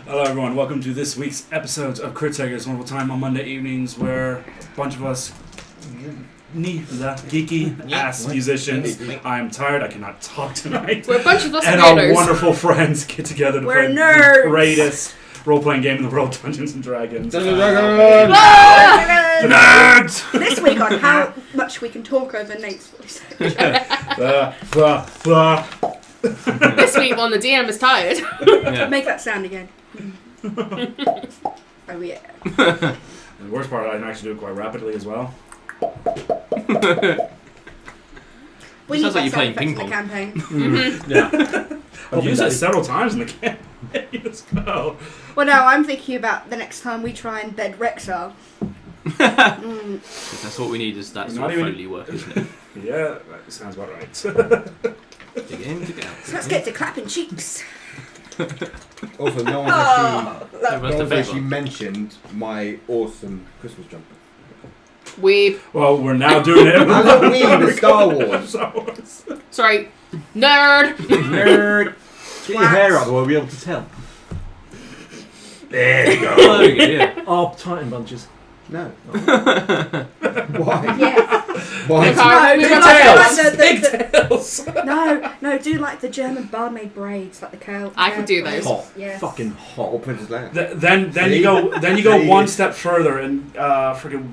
Hello everyone, welcome to this week's episode of Crit Takers, wonderful time on Monday evenings where a bunch of us geeky ass musicians, I'm tired, I cannot talk tonight, we're a bunch of us and weirdos. our wonderful friends get together to play the greatest role-playing game in the world, Dungeons & Dragons. Nerds! This week on how much we can talk over Nate's voice. This week on the DM is tired. Yeah. Make that sound again. Oh yeah. And the worst part, I can actually do it quite rapidly as well. We need sounds like that you're playing sound ping effect in the campaign. Yeah. I've used it several times in the campaign as well. Well, no, I'm thinking about the next time we try and bed Rexar. That's what we need is that sort of Foley work, isn't it? Yeah, that sounds about right. Dig in, dig out. So let's get to clapping cheeks. Also, no one's actually mentioned my awesome Christmas jumper. Weeb. Well, we're now doing it. I don't mean the Star Wars. Sorry. Nerd. Nerd. Get your hair out, we'll be able to tell. There you go. Oh, yeah. Are Titan bunches? No. Why? Yes. Why? No, do like the German barmaid braids, like the cow. I could do those. Hot. Yes. Fucking hot. Or Princess Leia. Then you go one step further and freaking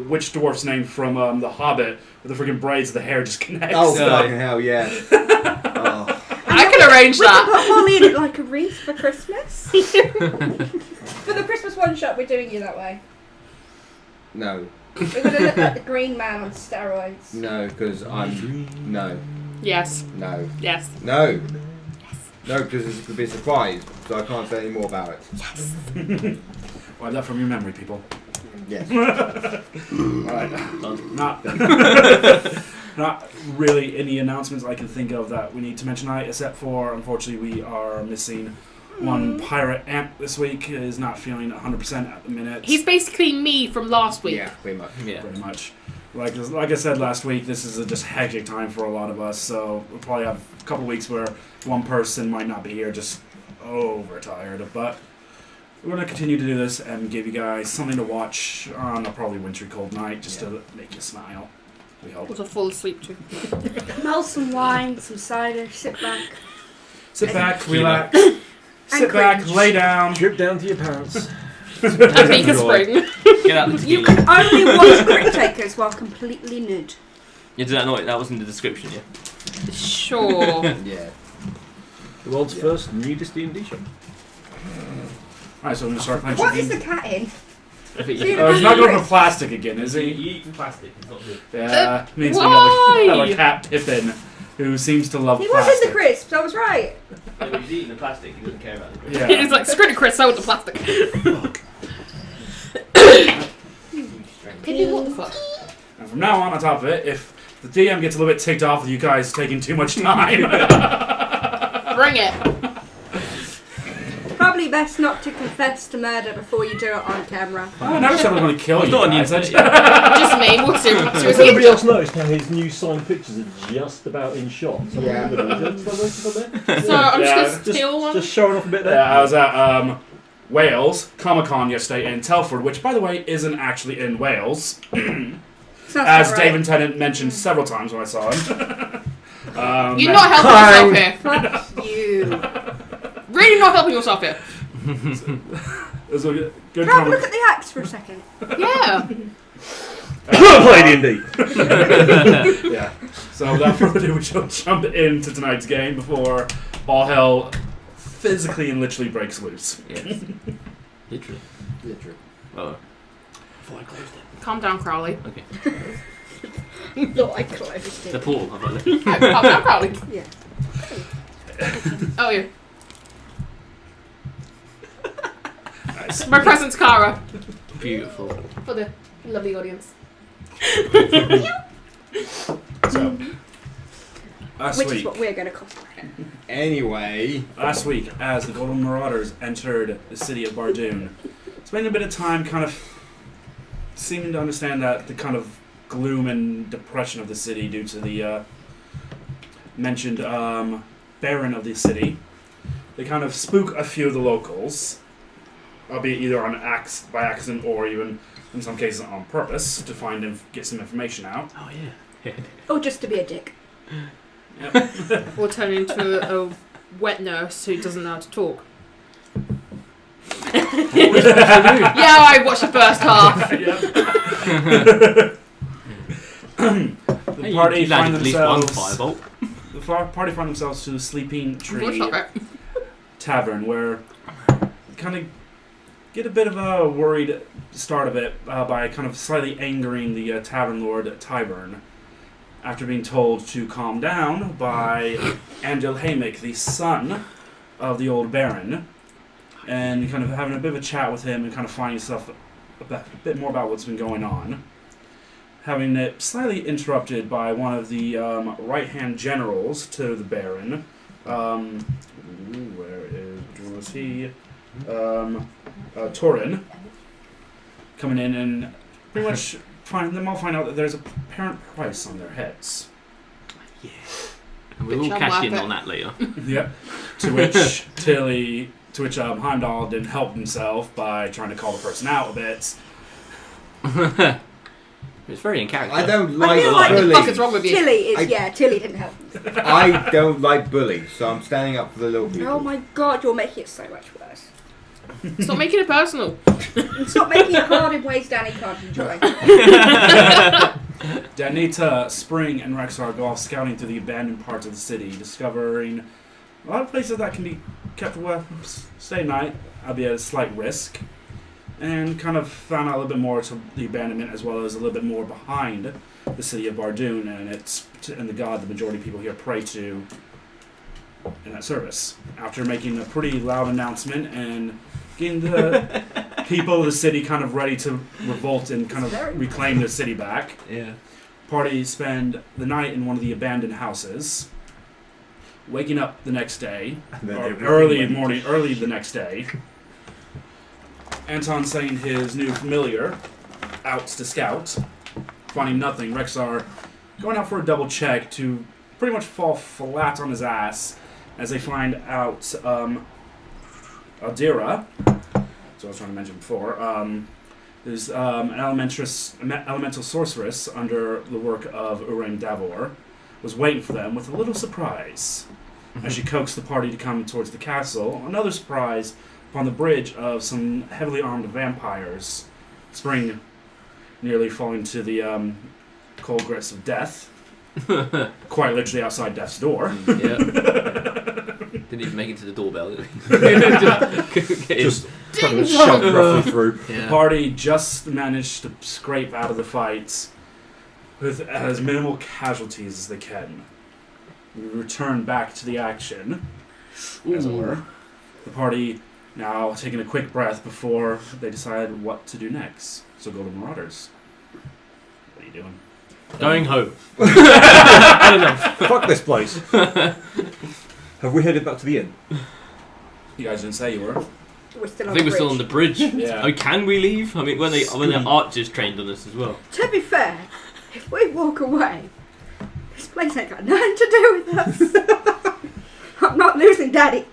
which dwarf's name from The Hobbit with the freaking braids, the hair just connects. Oh, fucking hell, yeah. Oh. I can arrange We that. can put Holly in it like a wreath for Christmas. For the Christmas one shot, we're doing you that way. No. We're going to look like the Green Man on steroids. No, because I'm... No. Yes. No. Yes. No. No, because it's going to be a surprise, so I can't say any more about it. Yes. Wipe that from your memory, people. Yes. Alright. Not really any announcements I can think of that we need to mention tonight, except for, unfortunately, we are missing one pirate amp this week. Is not feeling 100% at the minute. He's basically me from last week. Yeah, pretty much. Yeah. Pretty much. Like I said last week, this is a just hectic time for a lot of us, so we'll probably have a couple weeks where one person might not be here, just overtired. But we're going to continue to do this and give you guys something to watch on a probably wintry cold night, just to make you smile. We hope. With a full sleep too. Mull some wine, some cider, sit back. Sit back, relax. Sit back, cringe. lay down. Drip down to your parents. And make a spring. Get out the You tequila. can only watch Crit Takers while completely nude. Yeah, did that not? That was in the description, yeah. Sure. Yeah. The world's first nudist D&D show. Alright, so I'm going to start playing What some is the games. cat in? I think See, you, He's not going for plastic again, is you he? eat plastic, it's not good. Yeah, means we why? have a cat Pippin who seems to love He was plastic. in the crisps, I was right. Yeah, but he's eating the plastic, he doesn't care about the Yeah. It's like screw the Chris out with the plastic. Pippi, what the fuck? And from now on top of it, if the DM gets a little bit ticked off with you guys taking too much time, Bring it. Probably best not to confess to murder before you do it on camera. I never said I was going to kill you thought guys. Just me. What's it? Has Seriously. anybody else noticed how his new signed pictures are just about in shot? Yeah. So I'm Yeah, just gonna steal one. Just showing off a bit there. Yeah, I was at Wales Comic-Con yesterday in Telford, which, by the way, isn't actually in Wales, as David Tennant mentioned several times when I saw him. You're not helping yourself here. Fuck you. Really not helping yourself here. It was a good Can I have a look comic. at the axe for a second? Yeah. Play D&D. Yeah. So without further ado, we shall jump into tonight's game before all hell physically and literally breaks loose. Yes. Literally. Oh, Before I closed it. Calm down, Crowley. okay. Thought I closed The it. pool, I've got it. Calm down, Crowley. Yeah. Oh, yeah. Nice. My present's Cara. Beautiful. For the lovely audience. So, last Which is week, what we're going to cosplay. Anyway. as the Golden Marauders entered the city of Bardoon, spending a bit of time kind of seeming to understand that the kind of gloom and depression of the city due to the mentioned Baron of the city. They kind of spook a few of the locals, albeit either by accident or even in some cases on purpose, to get some information out. Oh yeah. Or just to be a dick. Yep. Or turn into a wet nurse who doesn't know how to talk. Yeah, I watched the first half. The party find at least one themselves. firebolt. The party find themselves to the Sleeping Tree Unfortunately. Tavern, where kind of get a bit of a worried start of it by kind of slightly angering the tavern lord Tyburn, after being told to calm down by Angel Haymick, the son of the old baron, and kind of having a bit of a chat with him and kind of finding stuff a bit more about what's been going on. Having it slightly interrupted by one of the right-hand generals to the baron. Which one was he? Torin. Coming in and pretty much find out that there's a apparent price on their heads. Yeah. And we'll Bitch, all I'm cash in laughing. on that later. Yep. To which Heimdall didn't help himself by trying to call the person out a bit. It's very in character. I don't I like feel like What the fuck is bullies. wrong with you? Tilly didn't help. I don't like bullies, so I'm standing up for the little people. Oh my god, you're making it so much worse. Stop making it personal. And stop making it hard in ways Danny can't enjoy. Danita, Spring, and Rexar go off scouting through the abandoned parts of the city, discovering a lot of places that can be kept stay night, albeit at a slight risk, and kind of found out a little bit more to the abandonment as well as a little bit more behind the city of Bardoon and the god the majority of people here pray to in that service. After making a pretty loud announcement and getting the people of the city kind of ready to revolt and kind of reclaim their city back, Yeah. party spend the night in one of the abandoned houses, waking up the next day, And then or everything early the next day. Anton sending his new familiar out to scout, finding nothing. Rexar going out for a double check to pretty much fall flat on his ass as they find out Aldira, so I was trying to mention before, is an elemental sorceress under the work of Urim Davor, was waiting for them with a little surprise. As she coaxed the party to come towards the castle, another surprise upon the bridge of some heavily armed vampires, Spring nearly falling to the cold grits of death, quite literally outside death's door. Yeah. Didn't even make it to the doorbell, did we? Just kind of shoved roughly through. The Yeah. party just managed to scrape out of the fight with as minimal casualties as they can. We return back to the action, as it were. The party now taking a quick breath before they decide what to do next. So Golden Marauders, what are you doing? Going home. Fuck this place. Have we headed back to the inn? You guys didn't say you were. We're still I on think the we're still on the bridge. Yeah. Oh, can we leave? I mean, when the archers trained on us as well. To be fair, if we walk away, this place ain't got nothing to do with us. I'm not losing Daddy.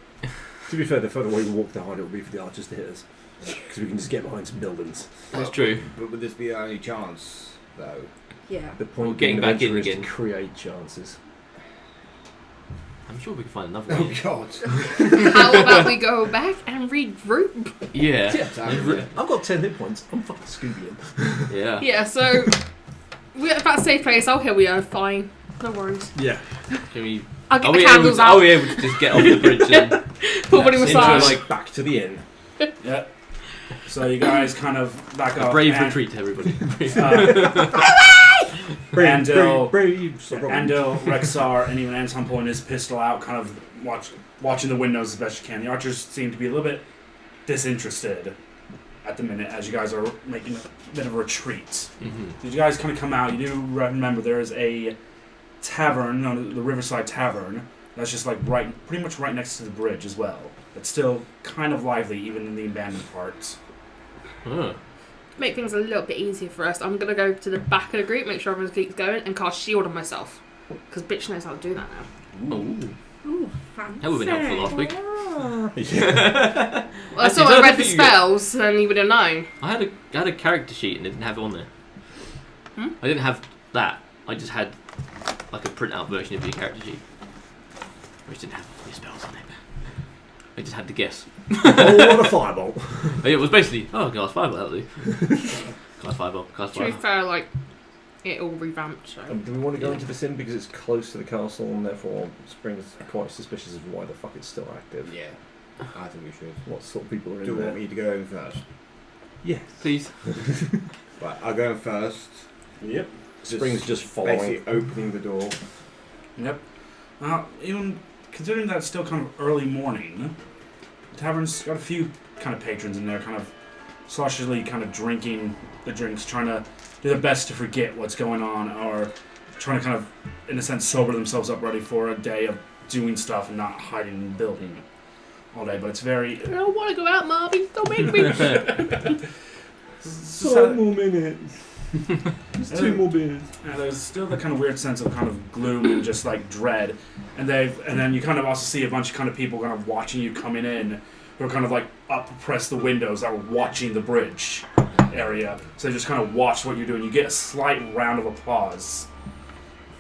To be fair, the further away we walk, the harder it will be for the archers to hit us. Because we can just get behind some buildings. That's true. But would this be our only chance, though? Yeah. The point Well, getting being back in adventure is again. to create chances. I'm sure we can find another Oh way. God! How about we go back and regroup? Yeah. I've got 10 hit points. I'm fucking Scooby-ing. Yeah. Yeah, so we're at that safe place. Oh, here we are. Fine. No worries. Yeah. Can we? I'll get Are the we, candles able, out. are we able to just get off the bridge and Put one in Into massage. like Back to the inn. Yeah. So you guys kind of back a up. brave and, retreat, everybody? Andil, And Rexar, and even Anton pulling his pistol out, kind of watching the windows as best you can. The archers seem to be a little bit disinterested at the minute as you guys are making a bit of a retreat. Mm-hmm. Did you guys kind of come out? You do remember there is a tavern, the Riverside Tavern, that's just like pretty much right next to the bridge as well. It's still kind of lively even in the abandoned parts. Oh. Make things a little bit easier for us. I'm gonna go to the back of the group, make sure everyone keeps going, and cast shield on myself. Because bitch knows how to do that now. Ooh. Ooh, fancy. That would have been helpful last week. Yeah. Well, I Actually, saw so I I read the think you got- spells, and you would have known. I had a character sheet and it didn't have it on there. Hmm? I didn't have that. I just had like a printout version of your character sheet, which didn't have all your spells on it. I just had to guess. Oh, what a fireball! It was basically, glass fireball, that'll do. Glass fireball, glass To be fireball. fair, like, it all revamped, so. Do we want to go into this inn because it's close to the castle and therefore Spring's quite suspicious of why the fuck it's still active? Yeah, I think we should. What sort of people are Do in you there? want me to go in first? Yes. Please. Right, I'll go in first. Yep. Spring's just following. Basically opening the door. Yep. Even considering that it's still kind of early morning, the tavern's got a few kind of patrons in there, kind of sloshily kind of drinking the drinks, trying to do their best to forget what's going on, or trying to kind of, in a sense, sober themselves up, ready for a day of doing stuff and not hiding in the building all day. But it's very... I don't want to go out, Mommy. Don't make me. it's just that- more minutes. Just 2 more beers. Yeah, there's still the kind of weird sense of kind of gloom and just like dread, and then you kind of also see a bunch of kind of people kind of watching you coming in, who are kind of like up press the windows that were watching the bridge area. So they just kind of watch what you're doing. You get a slight round of applause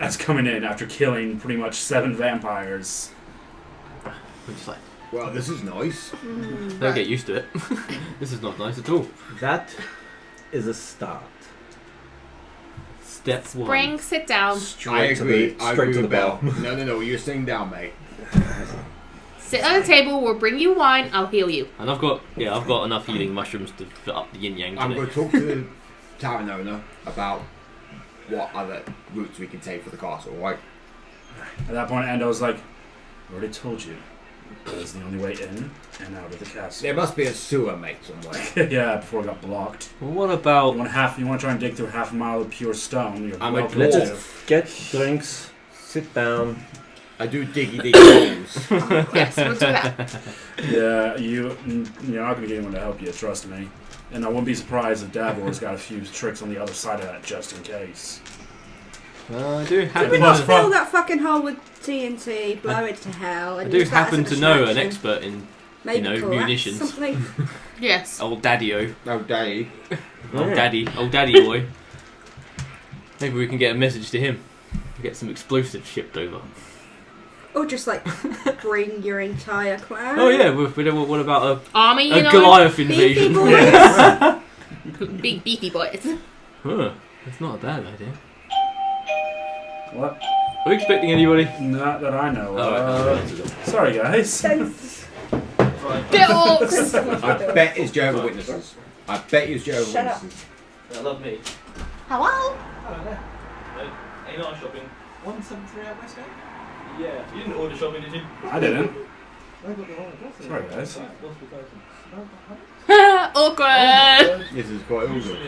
that's coming in after killing pretty much 7 vampires. We're just like, Well, this is nice. don't get used to it. This is not nice at all. That is a start. Step 1. Spring, sit down. I agree. I Straight agree to the with bell. No. You're sitting down, mate. Sit on the table. We'll bring you wine. I'll heal you. And I've got enough healing mushrooms to fill up the yin yang I'm today. going to talk to the tavern owner about what other routes we can take for the castle, right? At that point, Endo's like, I already told you. That is the only way in and out of the castle. There must be a sewer, mate, somewhere. Yeah, before it got blocked. Well, what You about... want to try and dig through half a mile of pure stone. You're I'm a welcome dwarf. to. Just get drinks, sit down. I do diggy holes. Yes, we'll do that. Yeah, you're not going to get anyone to help you, trust me. And I wouldn't be surprised if Davor's got a few tricks on the other side of that, just in case. I do Did happen we Plus, not to... fill that fucking hole with TNT, blow it to hell, I and do use that happen as a to know an distraction? expert in Maybe you know, collapse munitions. Something. Yes. old daddy-o. No, daddy. Old daddy boy. Maybe we can get a message to him. Get some explosives shipped over. Or just like bring your entire clan. Oh yeah, what about Army, you a know. Goliath Beefy invasion? boys. Big beefy boys. Huh, that's not a bad idea. What? Are we expecting anybody? Not that I know. Oh, Sorry, guys. Bilks. I bet it's Jehovah's Witnesses. I bet it's Jehovah's Shut up. Witnesses. I love me. Hello. Hello there. Are you not shopping? 173 out Westgate? Yeah. You didn't order shopping, did you? I didn't. I got the wrong address. here. Sorry, guys. What's the person? Awkward. This is quite awesome.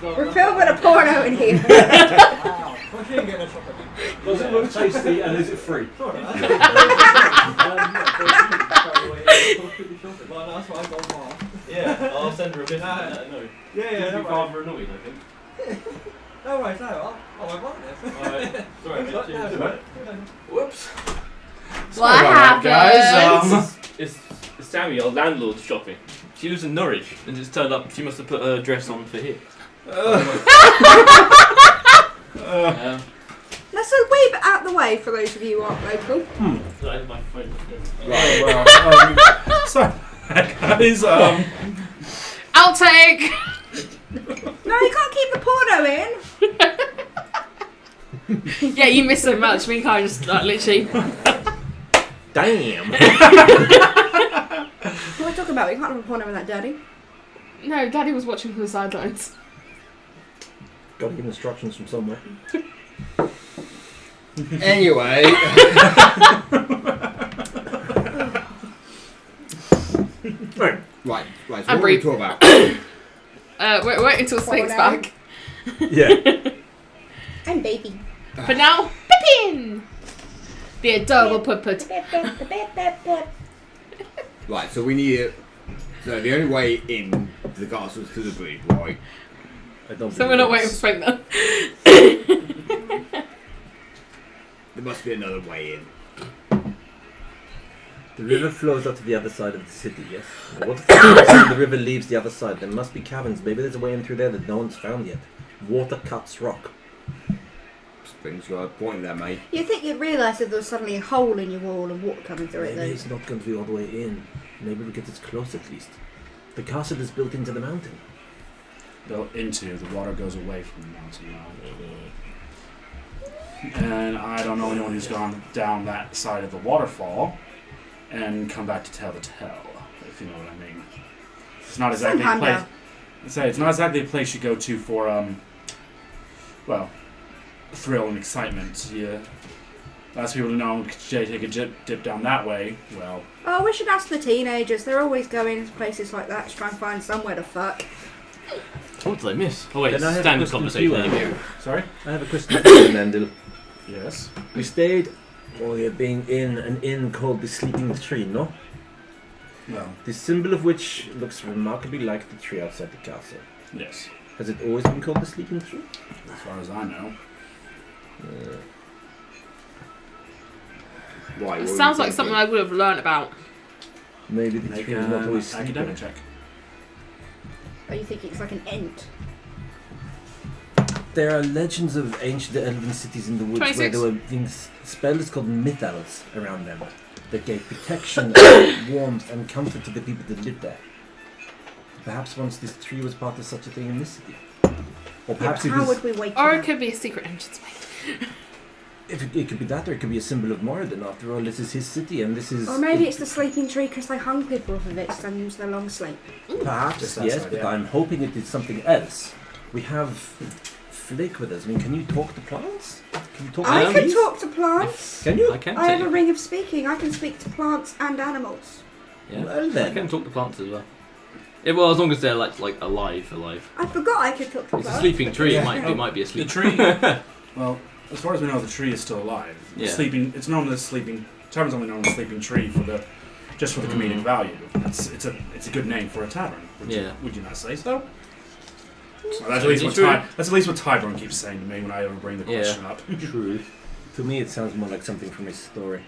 We're filming a porno in here. Wow. Well, she didn't get no shopping. Does it look tasty and is it free? Sorry. Well, that's why I got far. Yeah, I'll send her a bit. No. Yeah, You'll no be worries. rather annoyed, I think. No worries, no. I won't want this. Alright, sorry, mate. No, Cheers. no, no. Whoops. What about that, happened? guys. It's Sammy, our landlord's shopping. She lives in Norwich, and it's turned up. She must have put her address on for here. Let's a wee bit out the way for those of you who aren't local. Sorry, my phone. Well, sorry, guys. Outtake. No, you can't keep the porno in. Yeah, you miss so much. Me and Kai just like literally. Damn. What are we talking about? We can't have a porno with that daddy. No, Daddy was watching from the sidelines. Got to give instructions from somewhere. Anyway. Right. So what are we talking about? Wait until Snake's down. back. Yeah. I'm baby. For now, Pippin! The adorable put. Right, so we need it. So the only way in to the castle is through the bridge, right? I don't So believe we're not this. waiting for Spring then. must be another way in. The river flows out to the other side of the city, yes? What if the river leaves the other side? There must be caverns. Maybe there's a way in through there that no one's found yet. Water cuts rock. Spring's got a point there, mate. You'd think you'd realise if there was suddenly a hole in your wall and water coming through it, Maybe though. it's not going to be all the way in. Maybe we get as close at least. The castle is built into the mountain. Built into, the water goes away from the mountain now. And I don't know anyone who's gone down that side of the waterfall and come back to tell the tale, if you know what I mean. It's not exactly a place. It's not exactly a place you go to for well, thrill and excitement. You ask people to know, Jay, take a dip down that way. Well, Oh, we should ask the teenagers. They're always going to places like that to try and find somewhere to fuck. What did I miss? Oh wait, Then I have a standard question for you, conversation Andy. anyway. sorry. I have a question for you, Nandil. Yes. We stayed, well, you're being in an inn called the Sleeping Tree, no? Well, The symbol of which looks remarkably like the tree outside the castle. yes. Has it always been called the Sleeping Tree? As far as I know. Why? It sounds like something I would have learned about. Maybe the Make tree is not an always academic sleeping. check. Are you thinking it's like an ent? There are legends of ancient elven cities in the woods 26. where there were things, spells called mythals around them that gave protection, warmth, and comfort to the people that lived there. Perhaps once this tree was part of such a thing in this city. Or perhaps Yeah, it how was. would we wake Or you it up? could be a secret entranceway. It could be that, or it could be a symbol of Moradin. After all, this is his city, and this is. Or maybe it's the sleeping tree because they hung people off of it to send them to their long sleep. Perhaps, Just that yes, side, but yeah. I'm hoping it is something else. We have Flake with us. I mean, can you talk to plants? Can you talk to I can trees? talk to plants. Can you? I can I have a too. ring of speaking. I can speak to plants and animals. Yeah. Well I then. can talk to plants as well. Yeah, well, as long as they're like alive. I forgot I could talk to It's plants. a sleeping tree. Yeah. It might be a The sleep. tree. Well, as far as we know, the tree is still alive. Yeah. Sleeping. It's known as sleeping. Tavern's only known as sleeping tree for the, just for the comedic value. It's a good name for a tavern. Would you not say so? Well, that's, at least what True. that's at least what Tybron keeps saying to me when I ever bring the question up. True. To me, it sounds more like something from his story.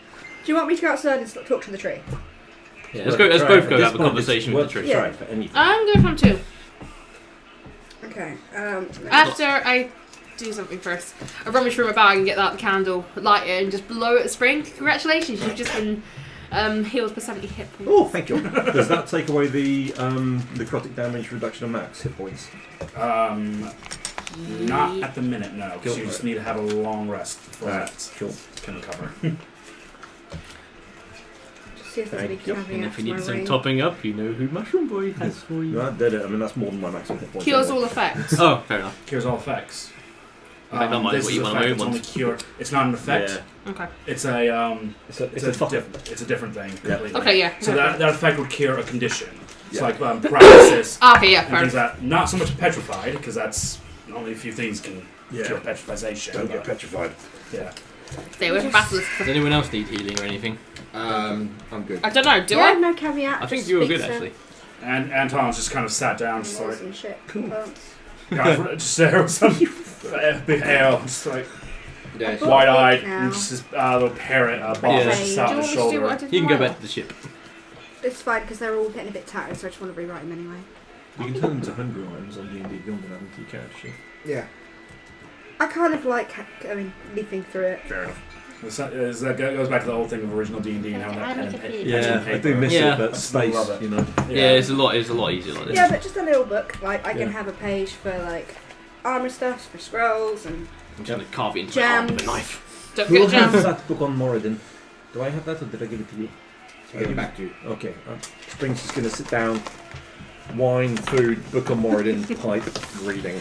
Do you want me to go outside and talk to the tree? Yeah, let's both At go this have a point, conversation it's with the worth tree. a try for anything. I'm going from 2. Okay. After I do something first, I rummage through my bag and get out the candle, light it, and just blow it at Spring. Congratulations, you've just been healed for 70 hit points. Oh, thank you. Does that take away the necrotic damage reduction of max hit points? Not at the minute, no. Because Go you for just it. need to have a long rest before Alright, that cool. can recover. Just see if there's any Thank you. caveats And if you to need my some ring. topping up, you know who Mushroom Boy has for you. No, that did it. I mean, that's more than my maximum hit points. Cures anyway. all effects. Oh, fair enough. Cures all effects. In fact, I might this as is well eat a one of my effect, own it's only cure. It's not an effect. Yeah. Okay. It's a It's a fuck up. it's a different thing. Yeah. Completely. Okay, yeah. So that effect would cure a condition. It's Yeah. like paralysis Okay, yeah, and fair things enough. that not so much petrified because that's only a few things can Yeah. cure petrification. Don't get but- petrified. Yeah. Stay away from basilisk. Does anyone else need healing or anything? I'm good. I don't know, do Yeah, I? no caveat. I think just you were speak good to actually. And Anton's just kind of sat down, just like animals and shit. Plants. just there with some big ale, just like Yes. Well, wide-eyed, now. and just this little parrot ball Yeah. just Do you sat on want his me to do shoulder. what I did You can go before? back to the ship. It's fine because they're all getting a bit tattered, so I just want to rewrite them anyway. You can turn them to hungry items on D&D Beyond and add them to your character sheet. Yeah. I kind of like, leafing through it. Fair enough. That goes back to the whole thing of original D&D and how that pen and paper. Yeah, I do miss Yeah. it, but I still space, love it. you know. Yeah, it's a lot easier like this. Yeah, but just a little book. Like I can Yeah. have a page for like armor stuff, for scrolls, and I'm just gonna carve it into my arm with a Jams. knife. Don't Who get has jammed. that book on Moradin? Do I have that, or did I give it to you? I'll get back to you. Okay. Spring's just going to sit down, wine, food, book on Moradin, pipe, reading.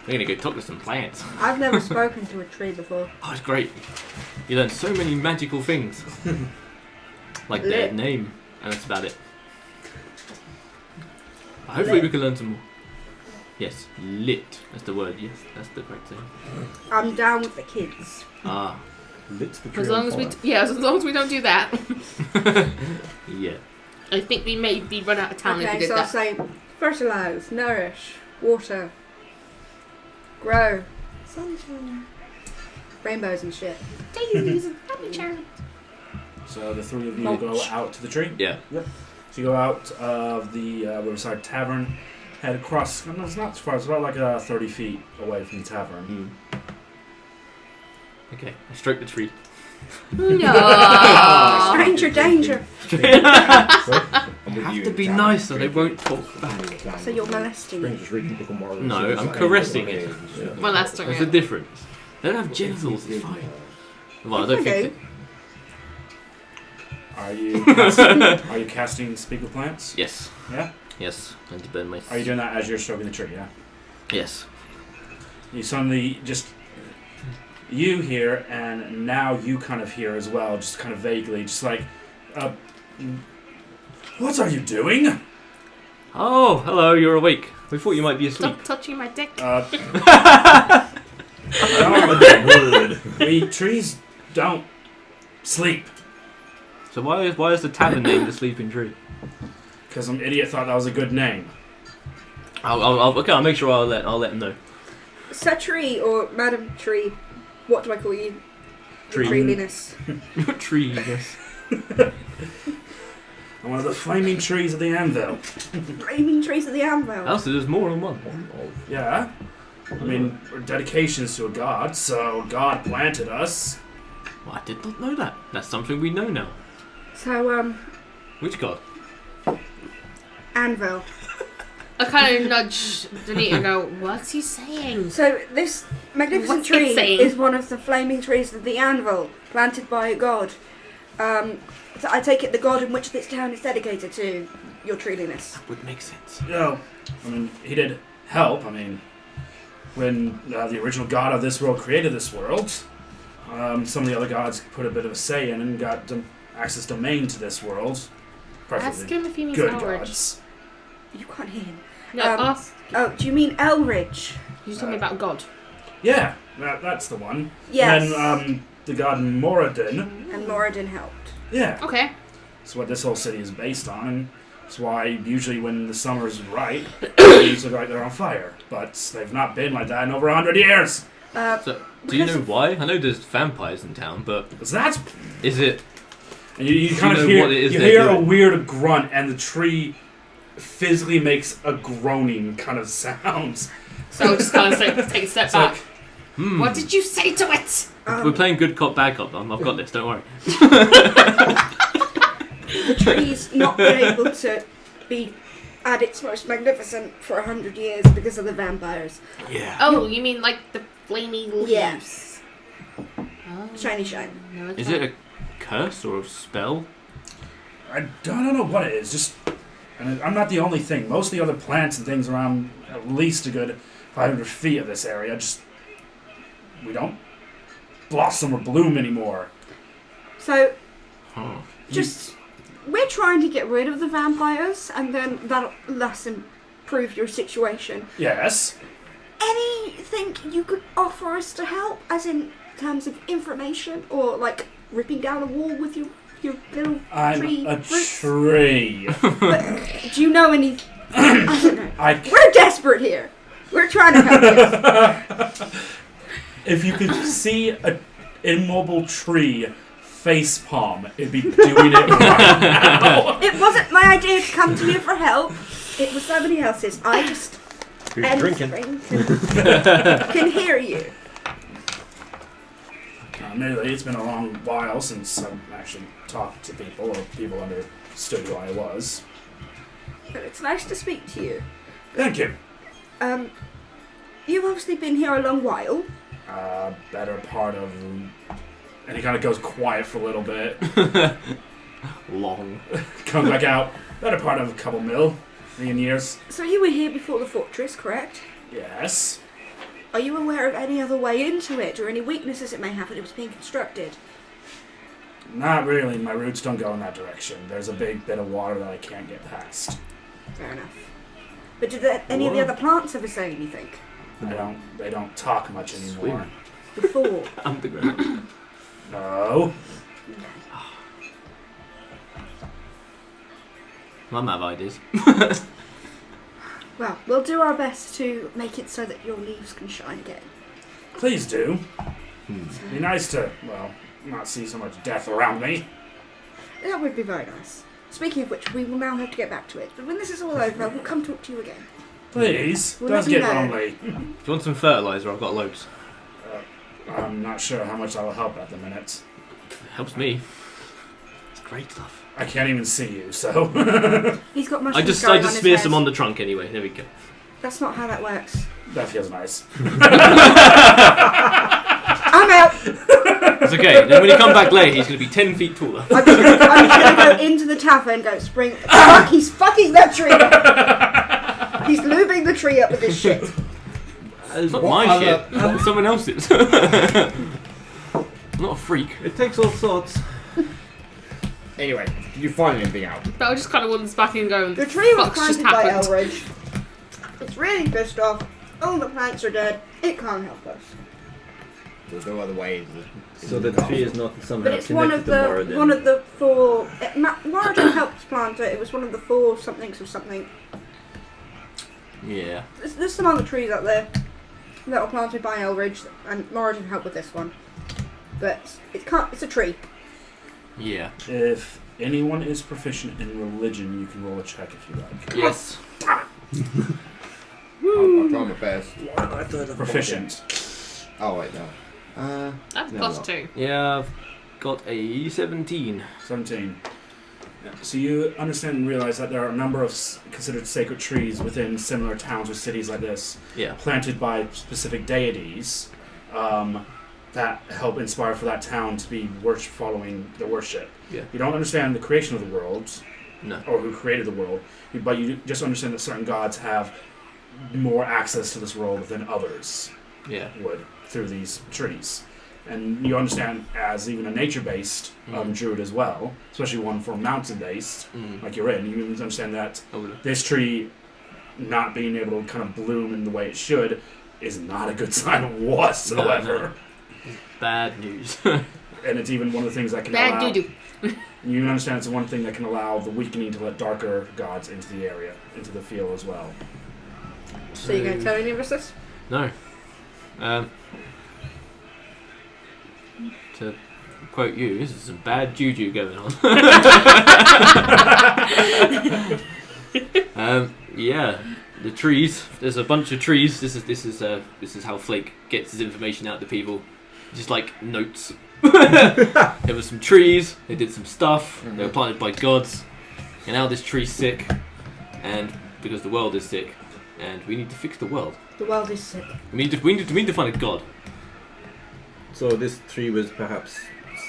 We're gonna go talk to some plants. I've never spoken to a tree before. Oh, it's great. You learn so many magical things. Like their Lit. name, and that's about it. Hopefully we can learn some more. Yes, lit. That's the word, yes. That's the correct thing. I'm down with the kids. Ah, Lit the tree As on long as we, fire. as long as we don't do that. yeah. I think we may be run out of town if we Okay, did so I'll that. say fertilize, nourish, water, grow, sunshine. rainbows and shit. Daisies and happy cherries. So the three of you Mulch. go out to the tree. Yeah. So you go out of the Riverside Tavern, head across. No, it's not too far. It's about like 30 feet away from the tavern. Okay, I stroke the tree. No. Stranger danger. I'm with Have you to in be town. nice so they won't talk back. So you're molesting me. Just read typical moral. No, I'm caressing it. Molesting There's a it. difference. They don't have genitals, it's fine. Well, I don't Okay. think... Are you casting Speak with Plants? Yes. Yeah? Yes. And to burn my... Are you doing that as you're stroking the tree, yeah? Yes. You suddenly just... You hear, and now you kind of hear as well, just kind of vaguely, just like... what are you doing? Oh, hello, you're awake. We thought you might be asleep. Stop touching my dick. No, we trees don't sleep. So why is the tavern named the Sleeping Tree? Because some idiot thought that was a good name. I'll make sure I'll let him know. Sir Tree or Madam Tree, what do I call you? Tree. Treeliness. Tree, yes. I'm one of the flaming trees of the anvil. Flaming trees of the anvil. Also, there's more than one. Yeah. I mean, we're dedications to a god, so God planted us. Well, I did not know that. That's something we know now. So, Which god? anvil. I kind of nudge Danita and go, what's he saying? So this magnificent What's it tree saying? is one of the flaming trees of the anvil, planted by a god. So I take it the god in which this town is dedicated to your treeliness. That would make sense. I mean, he did help. I mean, when the original god of this world created this world, some of the other gods put a bit of a say in and got access domain to this world. Ask him if he means Good Elridge. gods. You can't hear him. No, ask. Oh, do you mean Elridge? You're talking about God. Yeah, that's the one. Yes. And then the god Moradin. And Moradin helped. Yeah. Okay. That's what this whole city is based on, and that's why usually when the summer's right, cities look like they're on fire. But they've not been like that in over 100 years. So, do you know why? I know there's vampires in town, but Because that's... is it... And you kind know of hear, what it is you they're hear a doing? weird grunt, and the tree physically makes a groaning kind of sound. So we'll just kind of take a step It's back. like, What did you say to it? We're playing good cop, bad cop. I've got this, don't worry. The tree's not been able to be at its most magnificent for 100 years because of the vampires. Yeah. Oh, you mean like the flaming leaves? Yes. Oh. Shiny shine. No, it's Is not. it a curse or a spell? I don't know what it is. Just, and I'm not the only thing. Most of the other plants and things around at least a good 500 feet of this area just we don't blossom or bloom anymore. So, Huh. just we're trying to get rid of the vampires, and then that'll thus improve your situation. Yes. Anything you could offer us to help, as in terms of information, or like ripping down a wall with your little I'm tree a roots? tree. But do you know any? I don't know. I We're desperate here. We're trying to help you. If you could see an immobile tree face palm, it'd be doing it right now. It wasn't my idea to come to you for help. It was somebody else's. I just Who's drinking? can hear you. Admittedly, it's been a long while since I've actually talked to people, or people understood who I was. But it's nice to speak to you. Thank you. You've obviously been here a long while. Better part of... And he kind of goes quiet for a little bit. Long. Comes back out. Better part of a couple million years. So you were here before the fortress, correct? Yes. Are you aware of any other way into it, or any weaknesses it may have when it was being constructed? Not really. My roots don't go in that direction. There's a big bit of water that I can't get past. Fair enough. But did any of the other plants ever say anything? They don't talk much anymore. Before? Underground. No. I might have ideas. Well, we'll do our best to make it so that your leaves can shine again. Please do. It'd be nice to, well, not see so much death around me. That would be very nice. Speaking of which, we will now have to get back to it. But when this is all over, we'll come talk to you again. Please, We'll does let you get know. lonely. Do you want some fertilizer? I've got loads. I'm not sure how much that will help at the minute. Helps me. It's great stuff. I can't even see you, so. He's got I mushrooms just growing on his smear head. some on the trunk anyway. There we go. That's not how that works. That feels nice. I'm out. It's okay. Then when you come back later, he's going to be 10 feet taller. I'm gonna go into the tavern and go, Spring. Fuck, he's fucking that tree up. He's lubing the tree up with this shit. It's not What my other- shit. It's someone else's. I'm not a freak. It takes all sorts. Anyway, did you find anything out? But I just kind of wanders back and going, The tree was fuck's just planted by happened? Elridge. It's really pissed off. All the plants are dead. It can't help us. There's no other way. So the tree is not somehow But it's one connected of to the Moradin. one of the four. Moradin helped plant it. It was one of the four somethings of something. Yeah. There's some other trees out there that were planted by Elridge, and Moradin helped with this one. But it can't. It's a tree. Yeah. If anyone is proficient in religion, you can roll a check if you like. Yes. I'll try my best. Proficient. Oh wait, no. That's No, plus no. 2. Yeah, I've got a 17. 17. Yeah. So you understand and realize that there are a number of considered sacred trees within similar towns or cities like this, Yeah. planted by specific deities that help inspire for that town to be following the worship. Yeah. You don't understand the creation of the world, No. or who created the world, but you just understand that certain gods have more access to this world than others Yeah. would through these trees. And you understand as even a nature-based druid as well, especially one for mountain-based, like you're in, you understand that this tree not being able to kind of bloom in the way it should is not a good sign whatsoever. No. Bad news. And it's even one of the things that can Bad allow... doo-doo. You understand it's one thing that can allow the weakening to let darker gods into the area, into the field as well. So you're going to tell any of us this? No. To quote you, this is some bad juju going on. Yeah, the trees. There's a bunch of trees. This is how Flake gets his information out to people. Just like notes. There was some trees. They did some stuff. They were planted by gods, and now this tree's sick, and because the world is sick, and we need to fix the world. The world is sick. We need to find a god. So this tree was perhaps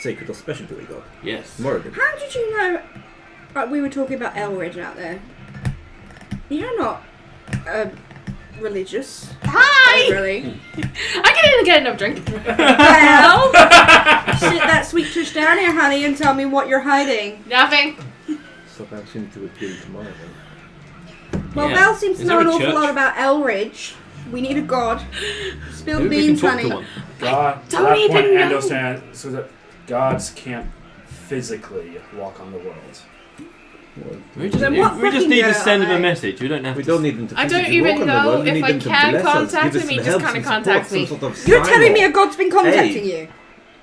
sacred or special to a god. Yes. Moradin. How did you know? We were talking about Elridge out there. You're not religious. Hi! Really? I can even get another drink. Well, sit that sweet tush down here, honey, and tell me what you're hiding. Nothing. So perhaps you need to appeal to Moradin. Well, Yeah. Belle seems to Is know there an a awful church? lot about Elridge. We need a god. Spill the Maybe we can beans, talk honey. to one. God, at don't that even point, know. Ando stands so that gods can't physically walk on the world. Well, We just, Then what we just fucking need to good send are them a they? message. We don't have we to. don't need them to I don't physically even walk on the know world. We if need I them to can bless us, contact give us him, he some just help, kinda some support, contacts some me. sort of You're sign telling me or- a god's been contacting Hey. you?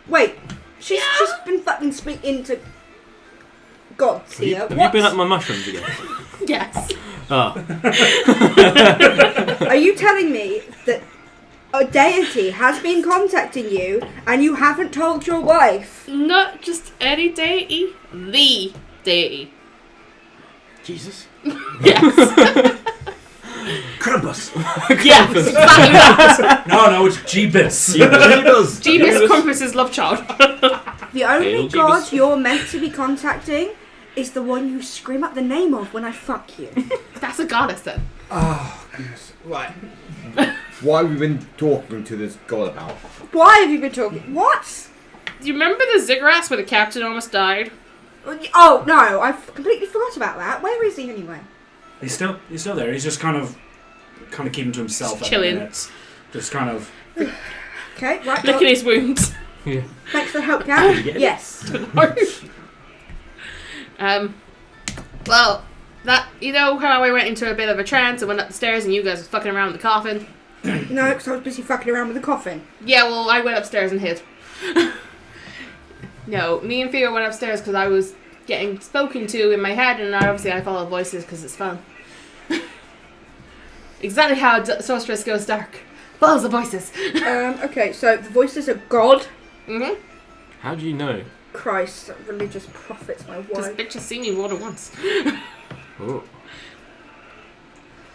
Wait, she's just been fucking speaking to gods Have you, here. have you What? been up my mushrooms again? Yes. Oh, Are you telling me that a deity has been contacting you and you haven't told your wife? Not just any deity, the deity. Jesus. Yes. Krampus! Yes, exactly that. No, it's Jeebus. Jeebus Compass's love child. The only Hail god Jeebus. you're meant to be contacting is the one you scream up the name of when I fuck you. That's a goddess then. Oh, goodness. Right. Why have we been talking to this god about? Why have you been talking? What? Do you remember the ziggurats where the captain almost died? Oh no, I completely forgot about that. Where is he anyway? He's still there. He's just kind of keeping to himself. Just at the chilling. minutes. Just kind of. Okay, right. Licking his wounds. Yeah. Thanks for the help, Gary. Yes. Well, that, you know how I went into a bit of a trance and went up the stairs and you guys were fucking around with the coffin? No, because I was busy fucking around with the coffin. Yeah, well, I went upstairs and hid. No, me and Theo went upstairs because I was getting spoken to in my head, and obviously I follow voices because it's fun. Exactly how Sorceress goes dark. Follows the voices. Okay, so the voices are God. Mm-hmm. How do you know? Christ, that religious prophet's my This wife. bitch has seen me more than once. Oh.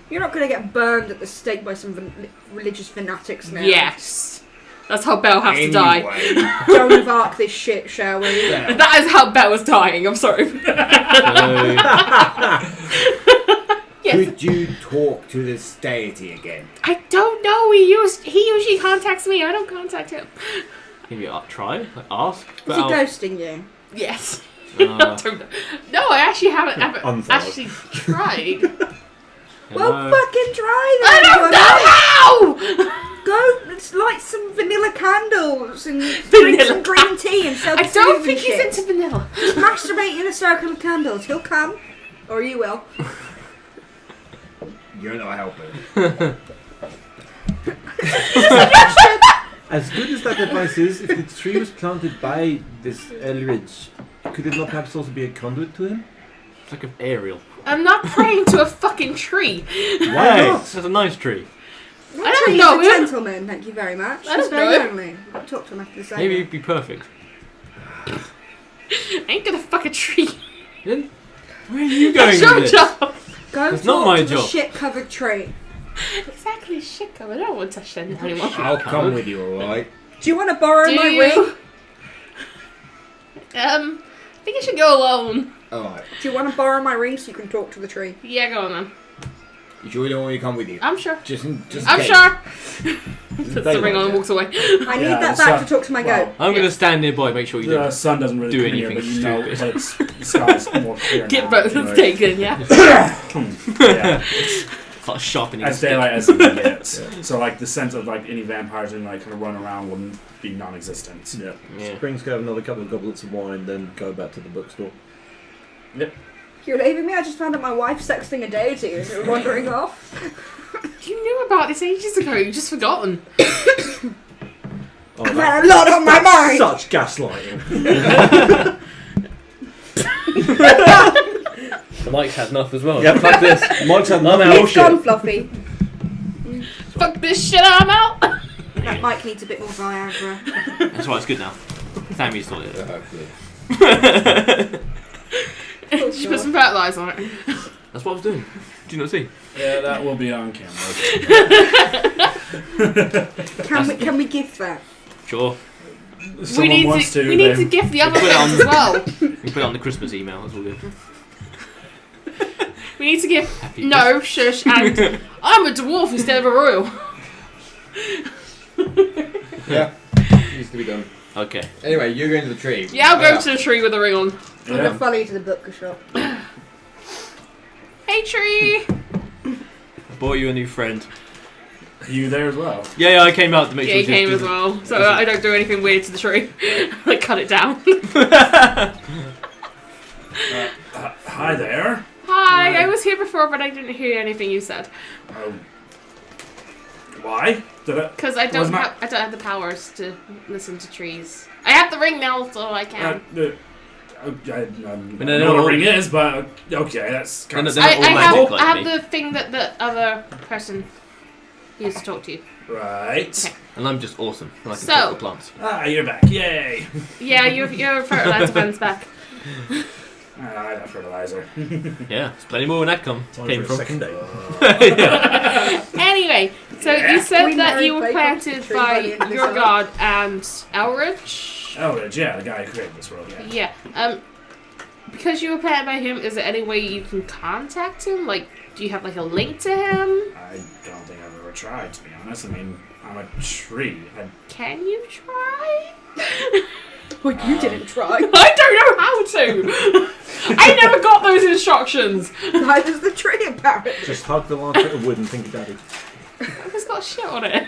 You're not going to get burned at the stake by some religious fanatics now. Yes. That's how Belle has to die. Anyway, Joan of Arc this shit, shall we? yeah. That is how Belle was dying. I'm sorry. Yes. Could you talk to this deity again? I don't know. He usually contacts me. I don't contact him. Maybe try? Like, ask? Is he ghosting you? Yes. Uh, No, I actually haven't ever Unfollowed. actually tried. Well, fucking try I then. don't know how. Go, let's light some vanilla candles and drink some green tea and sell I don't think shit. he's into vanilla. Just masturbate in a circle of candles. He'll come. Or you will. You're not helping. As good as that advice is, if the tree was planted by this Elridge, could it not perhaps also be a conduit to him? It's like an aerial. I'm not praying to a fucking tree. Why Hey, not? that's a nice tree. I don't know He's a him. gentleman, thank you very much. I He's don't very know him. lonely. I'll talk to him after the same. Maybe it'd be perfect. I ain't gonna fuck a tree. Then where are you going That's your with this? job. Go It's talk not my to the job. shit-covered tree. Exactly, shit, come. I don't want to touch that anymore. I'll come with you, alright? Do you want to borrow Do my you? ring? I think I should go alone. Alright. Do you want to borrow my ring so you can talk to the tree? Yeah, go on then. You sure you don't want me to come with you? I'm sure. Just in I'm case. sure. Puts the ring on and walks away. I need Yeah, that so- back to talk to my well, goat. I'm gonna stand nearby, make sure you The don't. sun doesn't really do come here, anything but you know stupid. it's, the sky's more clear Get now, both anyway. taken, yeah. Yeah, It's like sharpening as a stick. daylight as it gets. So like the sense of like any vampires and like kind of run around wouldn't be non-existent. Yeah. Yeah. Spring's go have another couple of goblets of wine, then go back to the bookstore. You're leaving me? I just found out my wife's sexting a deity and you're wandering off. You knew about this ages ago, you've just forgotten. Oh, I've had a lot on my mind! Such gaslighting. The Mike's had enough as well. Yeah, fuck this. Mike's had none It's gone, Fluffy. Fuck this shit, I'm out! That Mike needs a bit more Viagra. That's why it's good now. Sammy's sorted it. Hopefully. Just put some fertilizer on it. That's what I was doing. Do you not see? Yeah, that will be on camera. Can we give that? Sure. If someone wants to, we need then to gift the other Put it on- things as well. You can put it on the Christmas email. That's all good. We need to give Happy no shush and I'm a dwarf instead of a royal. Yeah. Needs to be done. Okay. Anyway, you're going to the tree. Yeah, I'll go to the tree with the ring on. I'm going to yeah. follow you to the bookshop. Hey tree! I bought you a new friend. You there as well? Yeah, I came out to make Yeah, sure he came as didn't- well, so I don't do anything weird to the tree. Like cut it down. Hi there. Hi, I was here before, but I didn't hear anything you said Why? Did it? because I don't have the powers to listen to trees. I have the ring now, so I can. I don't no, know what a ring is, but okay, that's kind of They're not all I magic like have me. the thing that the other person used to talk to you. right. Okay. And I'm just awesome. And I can So- talk to plants. Ah, you're back! Yay! Yeah, your fertilizer fun's back. I have fertilizer. Yeah, there's plenty more when that Time came for a from. second date. Anyway, so Yeah. you said We that you married were Faith up to planted the tree by the end by of this your arc. god and Elridge. Eldridge, yeah, the guy who created this world, yeah. Yeah. Because you were planted by him, is there any way you can contact him? Like, do you have like a link to him? I don't think I've ever tried, to be honest. I mean, I'm a tree. Can you try? Well, you didn't try. I don't know how to. I never got those instructions. Neither does the tree, apparently. Just hug the large bit of wood and think about it. It's got shit on it.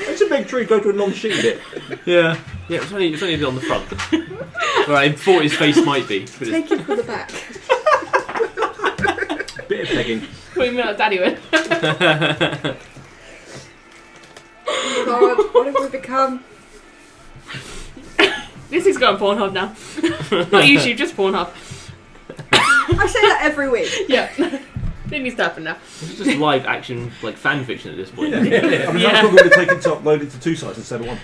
It's a big tree, go to a non-sheet bit. Yeah. Yeah, it's only a bit on the front. Right, I thought his face might be. But it's, Take it for the back. Bit of pegging. Put him in like Daddy would. God, what have we become? This is going Pornhub now. Not YouTube, just Pornhub. I say that every week. Yeah. It needs to happen now. It's just live action, like fan fiction at this point. Yeah. I mean, Yeah. that's probably take it to upload it to 2 sites instead of 1.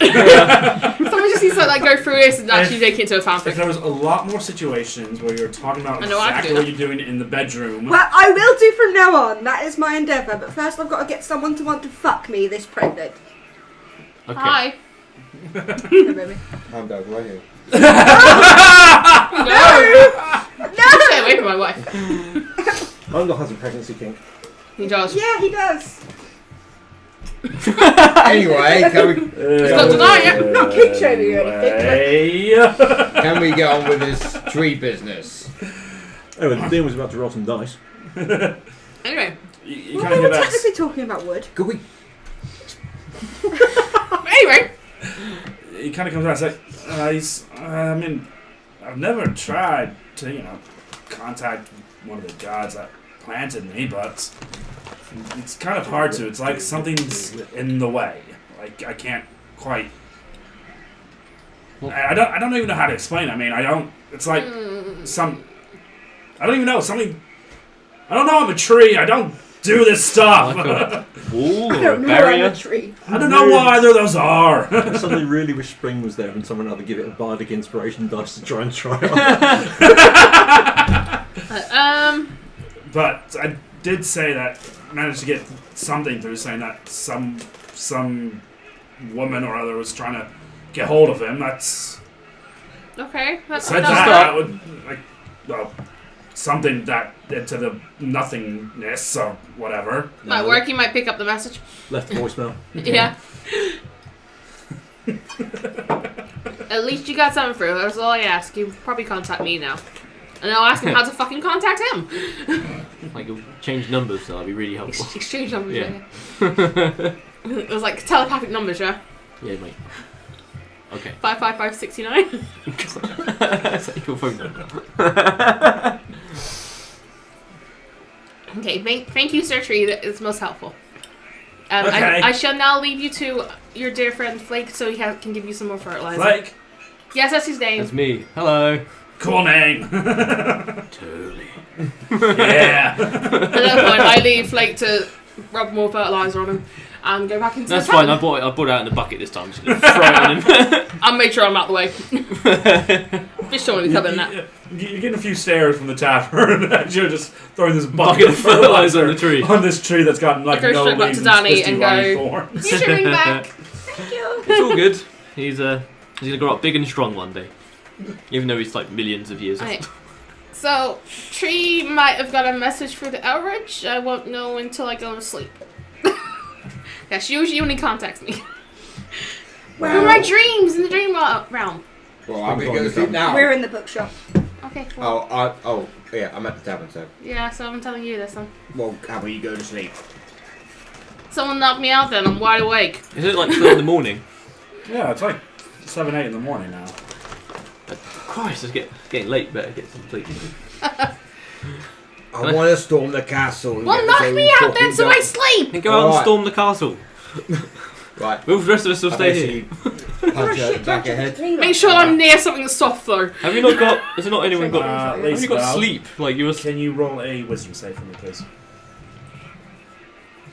Someone just needs to like go through this and actually make it into a If fanfic. there was a lot more situations where you're talking about I know I exactly can do what that. you're doing in the bedroom. Well, I will do from now on. That is my endeavour. But first, I've got to get someone to want to fuck me this pregnant. Okay. Hi. No, baby. I'm done right here. No! Stay away from my wife. Uncle has a pregnancy kink. He does. Yeah, he does. Anyway, can we got to deny it. Not kink shaming or anything. can we get on with this tree business? Anyway, Dean was about to roll some dice. Anyway. You Well, kind we of were get that. technically talking about wood. Could we? Anyway. He kind of comes out and says, I mean, I've never tried to, contact one of the gods that planted me, but it's kind of hard to. It's like something's in the way. Like, I can't quite... I don't even know how to explain it. I mean, it's like some... I don't even know, something... I don't know, I'm a tree, I don't do this stuff. Like a wall I or a don't know. I'm barrier. a tree. I don't know what either of those are. I suddenly really wish spring was there and someone had to give it a bardic inspiration dice to try and try it on. But I did say that I managed to get something through saying that some woman or other was trying to get hold of him. That's Okay. That's said that's that would something that to the nothingness or whatever. might work. You might pick up the message. Left voicemail. Yeah. At least you got something through. That's all I ask. You probably contact me now. And I'll ask him how to fucking contact him. Like, you'll change numbers, so that'll be really helpful. Exchange numbers, Yeah. yeah. It was like telepathic numbers, yeah? Yeah, mate. Okay. 55569. That's like your phone number. Okay, thank you, Sir Tree. That is most helpful. Okay. I shall now leave you to your dear friend Flake so he can give you some more fertilizer. Like, Yes, that's his name. That's me. Hello. cool name. Totally. Yeah. At that point, I leave Flake to rub more fertilizer on him and go back into That's the fine. I tavern. brought it out in the bucket this time. Just gonna throw it on him. I'll make sure I'm out the way. Fish don't want to be covered in that. You're getting a few stares from the tavern as you're just throwing this Bucket of fertilizer on the tree. on this tree that's got like I go no straight back leaves to Danny twisty, and runny go, thorns. You should ring back. Thank you. It's all good. He's gonna grow up big and strong one day. Even though he's like millions of years old. Right. So, Tree might have got a message through the outreach. I won't know until I go to sleep. Yeah, she usually only contacts me. Well, Through my dreams in the dream realm. Well, I'm gonna go to sleep now. we're in the bookshop. Okay, well, Yeah, I'm at the tavern, so. yeah, so I'm telling you this one. Well, how about you go to sleep? Someone knocked me out then, I'm wide awake. Is it like 3 in the morning? Yeah, it's like 7, 8 in the morning now. Christ, it's getting late. Better get some sleep. I want to storm the castle. and Well, get knock this me old out then fucking so I guy- sleep! And go out and Alright. storm the castle. Right. Will the rest of us will stay here? Punch her back ahead. Make sure I'm near something soft though. Have you not got? Has not anyone got? Uh, Have you got Lacebell, sleep? Like you're Can you roll a wisdom save for me, please?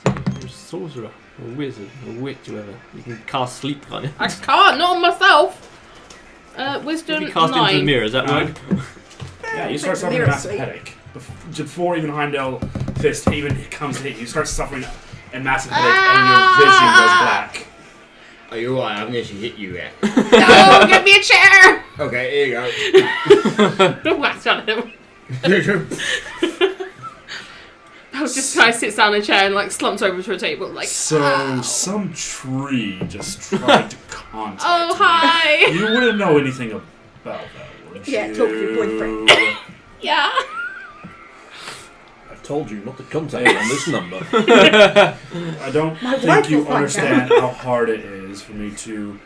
a sorcerer, or a wizard, or a witch, whatever. You can cast sleep, can't you? I can't, not on myself. You Wisdom can cast into the 9. mirror. Is that right? Yeah, you start suffering a massive headache. Before even Heimdall Fist even comes to hit you, you start suffering a massive headache and your vision goes black. Are you alright? I haven't actually hit you yet. No, get me a chair! Okay, here you Don't whack on him. go. I was just trying to sit down in a chair and like slumped over to a table like. So Ow. some tree just tried to contact Oh me. hi. You wouldn't know anything about that, would you? Yeah, talk to your boyfriend. Yeah. I've told you not to contact me on this number. I don't My think wife you will find understand how hard it is for me to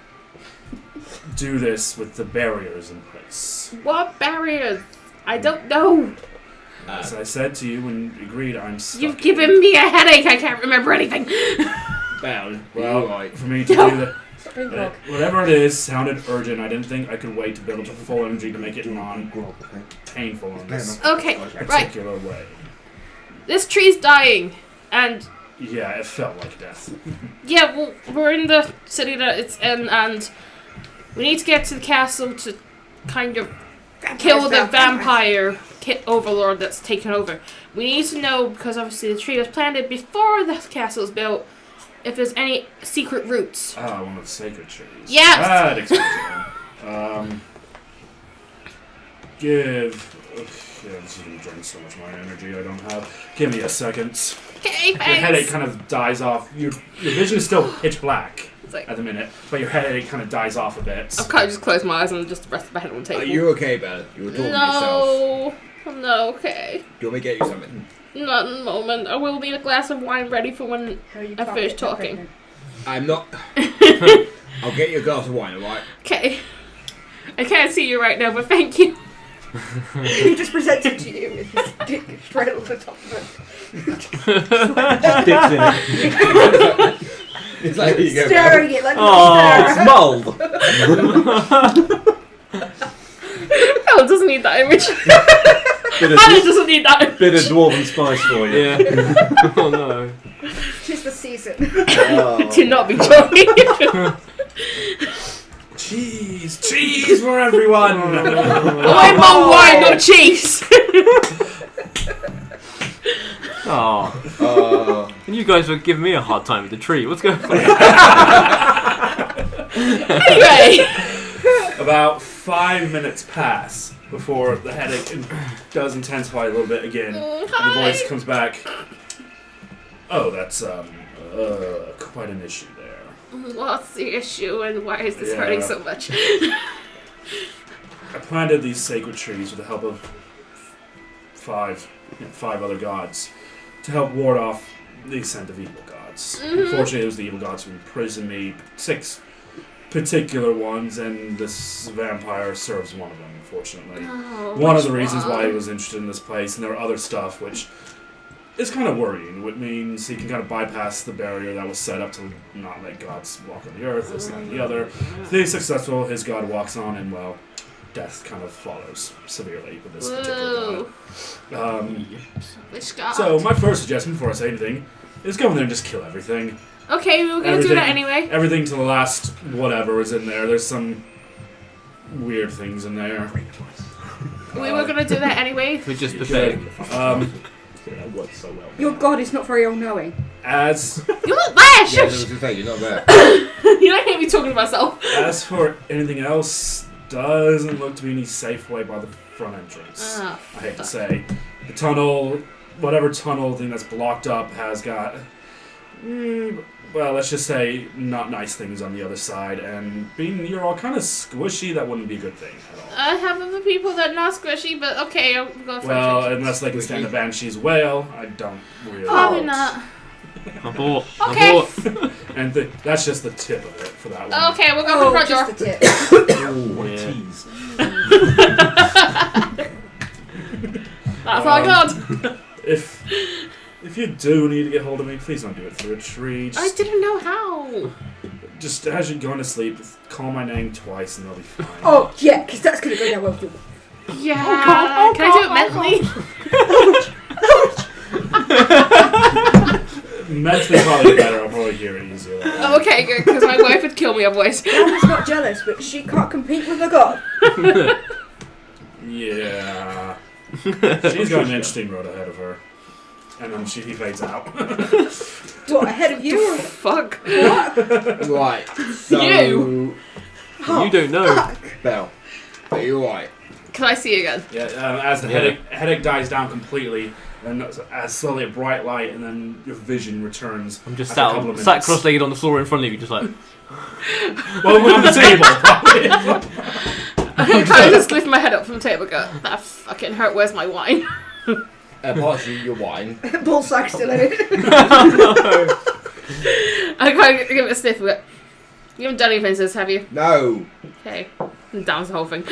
do this with the barriers in place. What barriers? I don't know. As I said to you when we agreed, I'm stuck. You've given me a headache. I can't remember anything. Bell, Well, you're right. for me to do that, Spring grog. whatever it is, sounded urgent. I didn't think I could wait to build up to full energy to make it non-painful in this Okay, right. particular way. This tree's dying, and Yeah, it felt like death. yeah, well, we're in the city that it's in, and we need to get to the castle to kind of kill the vampire overlord that's taken over. We need to know, because obviously the tree was planted before the castle was built, if there's any secret routes. Ah, one of the sacred trees. Yes! That explains it. Yeah, this is going to drain so much of my energy I don't have. Give me a second. Okay, Your headache thanks. kind of dies off. Your vision is still pitch black It's like, at the minute, but your headache kind of dies off a bit. I've kind of just closed my eyes and just rested my head on the table. Are you okay, Bell? You were talking to yourself. No, I'm not okay. Do you want me to get you something? Not in the moment. I will need a glass of wine ready for when No, you I can't finished get that talking. pregnant. I'm not. I'll get you a glass of wine, alright? Okay. I can't see you right now, but thank you. He just presented to you with his dick straight on the top of it. Sticks in it. It's like, here you go, Bell. Staring it like a Oh, stare. it's mold. Oh, it doesn't need that image. Bit of, Anna doesn't need that image. bit of dwarven spice for you. Yeah. Oh no. Tis the season. Do not be joking. Cheese for everyone! I'm on wine, not cheese. Oh. And you guys were giving me a hard time with the tree. What's going on? Anyway. About 5 minutes pass before the headache does intensify a little bit again. And the voice comes back. Oh, that's quite an issue there. What's the issue and why is this Yeah. hurting so much? I planted these sacred trees with the help of five other gods to help ward off the ascent of evil gods. Unfortunately, it was the evil gods who imprisoned me. 6 particular ones, and this vampire serves one of them, unfortunately. Oh, One of the which reasons why one? he was interested in this place, and there were other stuff which is kind of worrying, which means he can kind of bypass the barrier that was set up to not let gods walk on the earth, this, that, and the other. If he's successful, his god walks on, and well, death kind of follows severely with this particular Whoa. god. Which god? So my first suggestion, before I say anything, is go in there and just kill everything. Okay, we were going to do that anyway. Everything to the last whatever is in there. There's some weird things in there. We were going to do that anyway. We're just pathetic. That worked so well. Your god is not very all-knowing. As You're not there, Yeah, I was shush! going to say, you're not there. You don't hear me talking to myself. as for anything else, doesn't look to be any safe way by the front entrance. Ah, I hate to say. The tunnel, whatever tunnel thing that's blocked up has got, well, let's just say not nice things on the other side, and being you're all kind of squishy, that wouldn't be a good thing at all. I have other people that are not squishy, but okay, I'll go for Well, it. unless they can stand a banshee's wail, I don't really. Probably not. I'm bored. Okay. I'm bored. And that's just the tip of it for that one. Okay, we'll go for the front door. just the tip. Ooh, what a Yeah. tease. That's all I got. If you do need to get hold of me, please don't do it through a tree. I didn't know how. Just as you're going to sleep, call my name twice and they'll be fine. Oh, yeah, because that's going to go down well with you. Yeah. God, Can I do it mentally? Mentally probably better. I'll probably hear it easier. Oh, okay, good, because my wife would kill me otherwise. Anna's not jealous, but she can't compete with a god. Yeah. She's got an interesting road ahead of her. And then he fades out. What, ahead of you? Or... Fuck. Right. So, You. You don't know. Fuck. Bell, are you alright? Can I see again? Yeah, as the headache dies down completely, then as slowly a bright light, and then your vision returns. I'm just after a couple of sat minutes. cross-legged on the floor in front of you, just like. Well, on the table, probably. I'm going to try to just lift my head up from the table and go, that fucking hurt, where's my wine? Partially your wine. Ball sack still in it. I kind of give it a sniff of it. You haven't done anything since, have you? No. Okay. And downs the whole thing.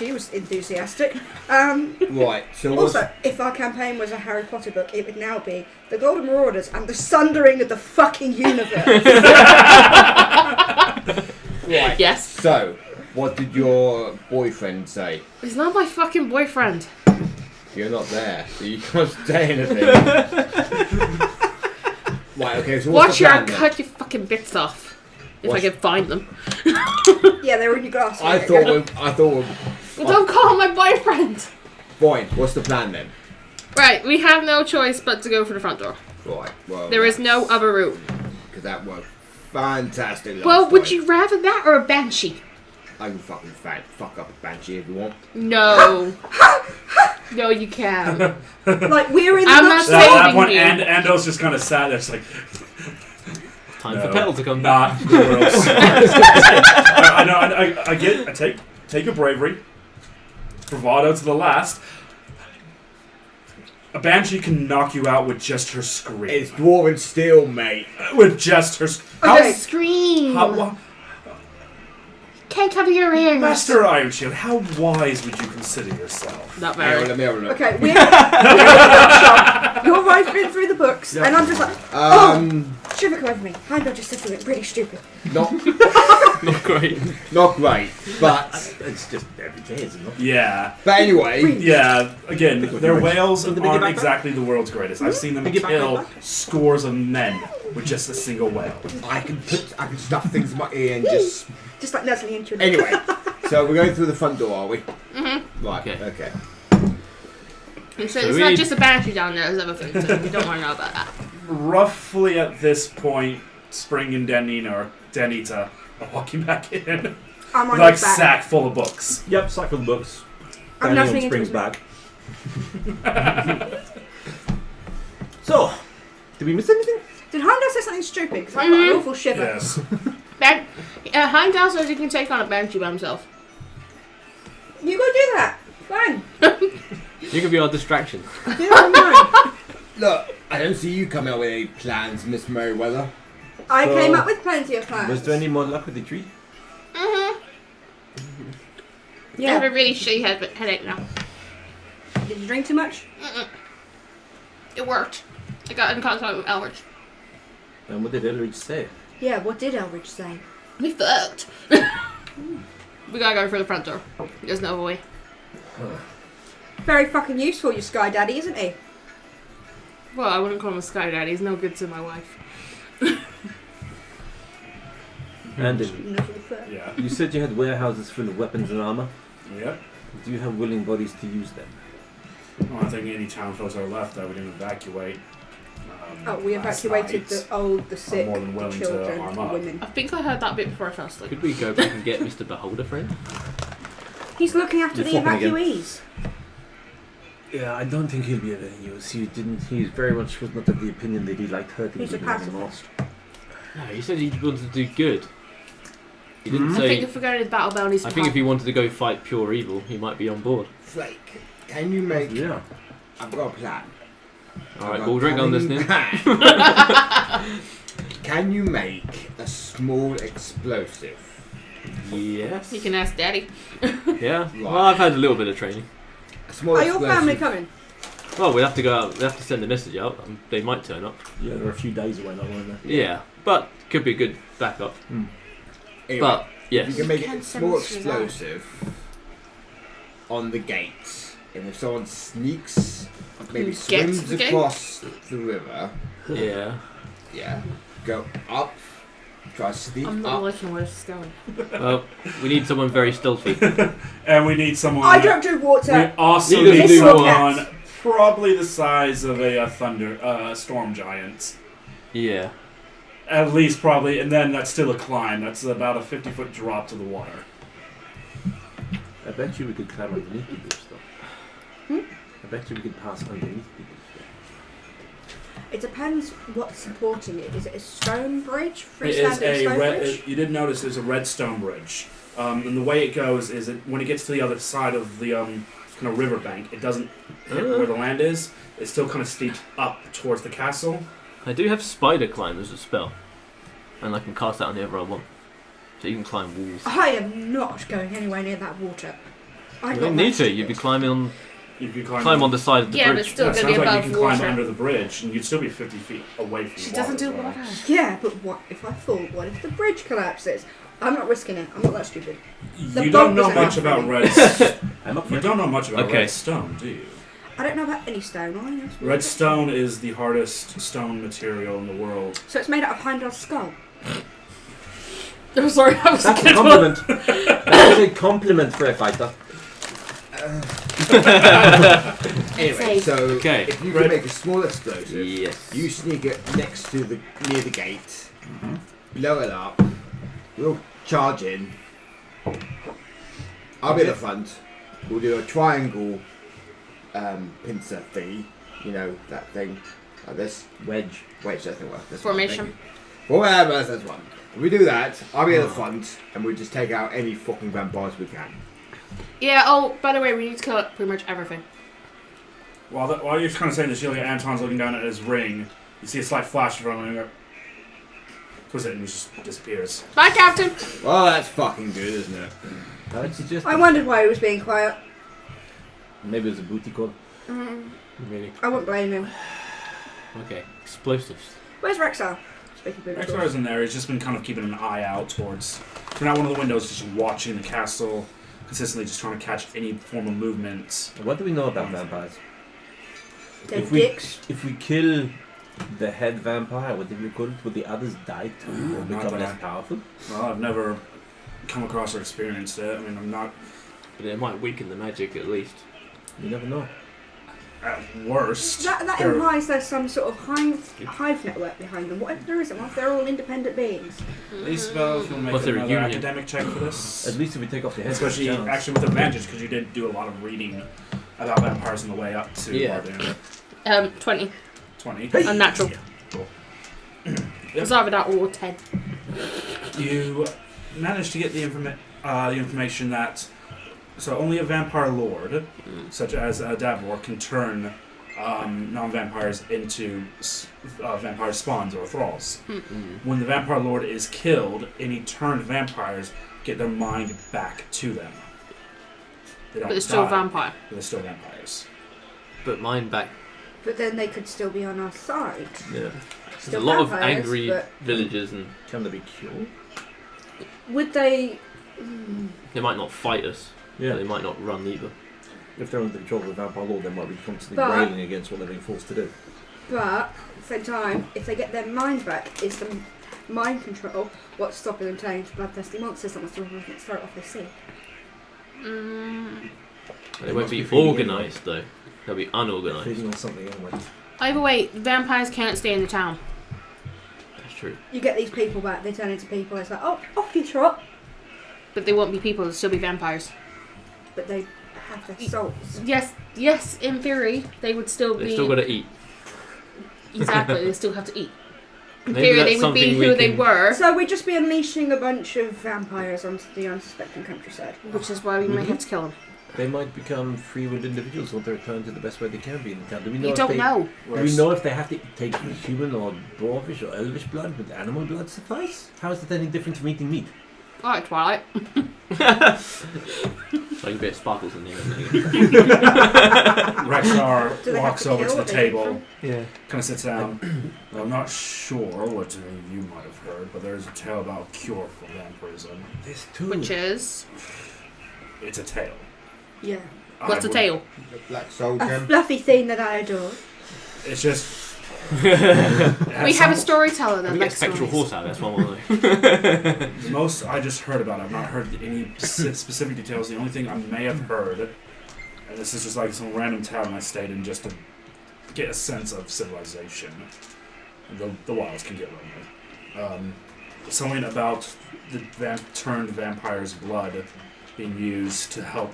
she was enthusiastic. Right. So what's Also, if our campaign was a Harry Potter book, it would now be the Golden Marauders and the Sundering of the fucking universe. right? Yes. So, what did your boyfriend say? He's not my fucking boyfriend. You're not there, so you can't say anything. Right. Okay. So what's Watch the your plan then? cut your fucking bits off. If What's- I can find them. Yeah, they were in your glass. I thought. Well, don't call him my boyfriend. Fine. What's the plan then? Right, we have no choice but to go for the front door. Right. Well. There is no other route. Because that worked fantastic. Well, last would time. you rather that or a banshee? I can fucking fuck up a banshee if you want. No. No, you can. Like, we're in the I'm nuts. not At that saving point, you. Ando's just kind of sat there, just like, Time no, for Petal to come back. not the world's. I know. I get. I take your bravery, bravado to the last. A banshee can knock you out with just her scream. It's dwarven steel, mate. With just her. Okay. Scream. How, Can't cover your ears. Master Iron Shield, how wise would you consider yourself? Not Hang on, very. let me have a look. Okay, we're in the workshop. You're rifling through the books, and I'm just like, shiver come over me. Heimdall just said something really stupid. Not Not great. not great, but It's just every day, isn't it? Yeah. anyway, Yeah, again, their whales Put the biggie aren't back exactly the world's greatest. I've seen them Biggie back, kill biggie back. scores of men with just a single whale. I can stuff things in my ear and just. Just like nuzzling into your Anyway, so we're going through the front door, are we? Mhm. Right. Okay. Okay. So So it's we not need- just a banshee down there, there's other things, so you don't want to know about that. Roughly at this point, Spring and Denita are walking back in. I'm on With like his back. sack full of books. Yep, sack of books. I'm Daniel nuzzling into springs his back. So, did we miss anything? Did Heimdall say something stupid? Because I've got an awful shiver. Yes. Heimdall says he can take on a banshee by himself. You go do that. Fine. You can be our distraction. You don't mind. Look, I don't see you coming up with any plans, Miss Merriweather. I So, came up with plenty of plans. Was there any more luck with the tree? Mm-hmm. I have Yeah. a really shitty headache now. Did you drink too much? Mm-mm. It worked. I got in contact with Elrich. And what did Elridge say? Yeah, what did Elridge say? We fucked. We gotta go for the front door. There's no way. Very fucking useful, your Sky Daddy, isn't he? Well, I wouldn't call him a sky daddy. He's no good to my wife. And No, for the fur. Yeah. you said you had warehouses full of weapons and armor. Yep. Do you have willing bodies to use them? Well, I think any town folks are left that we didn't evacuate. Oh, we last evacuated night. the old, the sick, more than the willing to children, arm the up. women. I think I heard that bit before I fell asleep. Could we go back and get Mr. Beholder, friend? He's looking after You're the flopping again. evacuees. Yeah, I don't think he'll be of any use. He very much was not of the opinion that he liked hurting He's a people anymore. pacifist. No, he said he wanted to do good. He didn't I say. think if we're going to battle bounties, I think if he wanted to go fight pure evil, he might be on board. Flake, can you make... Yeah. I've got a plan. Alright, Baldric, I'm listening. Can you make a small explosive? Yes. you can ask Daddy. Yeah. Well, I've had a little bit of training. A small Are your explosive. family coming? Well, we have to go out. We have to send a message out. They might turn up. Yeah, they're a few days away, not one there. Yeah, but could be a good backup. Anyway, But you yes, can make Can a send small messages out. explosive on the gate, and if someone sneaks, maybe Gets swims the gate? across the river, yeah. yeah, go up, try to sneak I'm not up. liking where this is going. Well, we need someone very stealthy. And we need someone. I don't do We water. also Neither need do someone cats. probably the size of a storm giant. Yeah. At least probably, and then that's still a climb. That's about a 50-foot drop to the water. I bet you we could climb underneath people's stuff. I bet you we could pass underneath people's stuff. It depends what's supporting it. Is it a stone bridge? It is Freestanding a stone red. bridge? You did notice there's a red stone bridge, and the way it goes is when it gets to the other side of the kind of riverbank, it doesn't hit where the land is. It's still kind of steeped up towards the castle. I do have spider climb as a spell, and I can cast that on whoever I want. So you can climb walls. I am not going anywhere near that water. I You got don't need that. to. You'd be climbing You could climb on the side of the Yeah, but bridge. still Yeah, it gonna be sounds like you above can climb water. under the bridge, and you'd still be 50 feet away from She the doesn't do water. water. Yeah, but what if I fall? What if the bridge collapses? I'm not risking it. I'm not that stupid. The You don't boat know was much enough about for red. I'm up for You it. don't know much about Okay. red stone, do you? I don't know about any stone. All I know is Red stone is the hardest stone material in the world. So it's made out of Heimdall's skull. I'm sorry, I was That's a gonna- compliment. That is a compliment for a fighter. Anyway, so Okay. if you can make a small explosive, Yes. you sneak it next to near the gate, blow it up. We'll charge in. I'll be at the front. We'll do a triangle pincer thingy. You know that thing like this. Wedge. Wait, that doesn't work. This Formation. One, whatever, that's one. If we do that, I'll be at the front, and we just take out any fucking vampires we can. Yeah, oh, by the way, we need to kill pretty much everything. While you're kind of saying this, you look at Anton's looking down at his ring. You see a slight flash from him, and you go, twist it, and he just disappears. Bye, Captain! Well, that's fucking good, isn't it? I would suggest I wondered why he was being quiet. maybe it was a booty call. Really? I wouldn't blame him. Okay. Explosives. Where's Rexar? Speaking of Rexar isn't there. He's just been kind of keeping an eye out towards, from out one of the windows, just watching the castle, consistently just trying to catch any form of movement. What do we know about vampires? They're If we dicks. if we kill the head vampire, whatever you call it, would the others die too or Not become that less I- powerful? Well, I've never come across or experienced it. I mean, I'm not, But it might weaken the magic at least. You never know. at worst. That they're- implies there's some sort of hive network behind them. What if there isn't? What if they're all independent beings? Isabel, if you'll make What's their another union? academic check for this. At least if we take off the head. Especially, chance. actually with advantage, because you did do a lot of reading about vampires on the way up to Yeah. Bardoon. 20. 20. Unnatural. Yeah, cool. It's either that or 10. You managed to get the information that so only a vampire lord, such as Davor, can turn non-vampires into vampire spawns or thralls. When the vampire lord is killed, any turned vampires get their mind back to them. They don't But it's still die, vampire. but they're still vampires. But mine back. But then they could still be on our side. Yeah. There's a Still lot of vampires, angry but villagers, and Can they be cured? would they? they might not fight us. Yeah. But they might not run either. If they're under the control of the vampire lord, they might be constantly But- railing against what they're being forced to do. But at the same time, if they get their minds back, is the mind control what's stopping them turning into bloodthirsty monsters that must start off they see? They won't must be be feeding organised though. They'll be unorganised. Feeding on something anyway. Either way, vampires can't stay in the town. That's true. You get these people back, they turn into people. It's like, oh, off you trot. But they won't be people, they'll still be vampires. But they have their souls. Yes, in theory, they would still They be. still got to eat. Exactly, they still have to eat. In Maybe theory, that's they would be something we who they can- were, So we'd just be unleashing a bunch of vampires onto the unsuspecting countryside. which is why we might have to kill them. They might become free-willed individuals who want to return to the best way they can be in the town. Do we know You if don't they, know. Do we know if they have to take human or dwarvish or elvish blood? Would animal blood suffice? How is it any different from eating meat? Alright, Twilight. Like a bit of sparkles in there. Rexar Do they have walks to over kill to the what they eat table, from? Yeah. kind of sits down. Well, I'm not sure what you might have heard, but there's a tale about a cure for vampirism. This too. Which is. It's a tale. Yeah. What's the tail? The black A soldier. fluffy thing that I adore. It's just. We have a storyteller that We get a likes spectral stories. horse out. That's one way. Most I just heard about it. I've not heard any specific details. The only thing I may have heard, and this is just like some random town I stayed in just to get a sense of civilization. The wilds can get lonely. Something about the turned vampire's blood being used to help,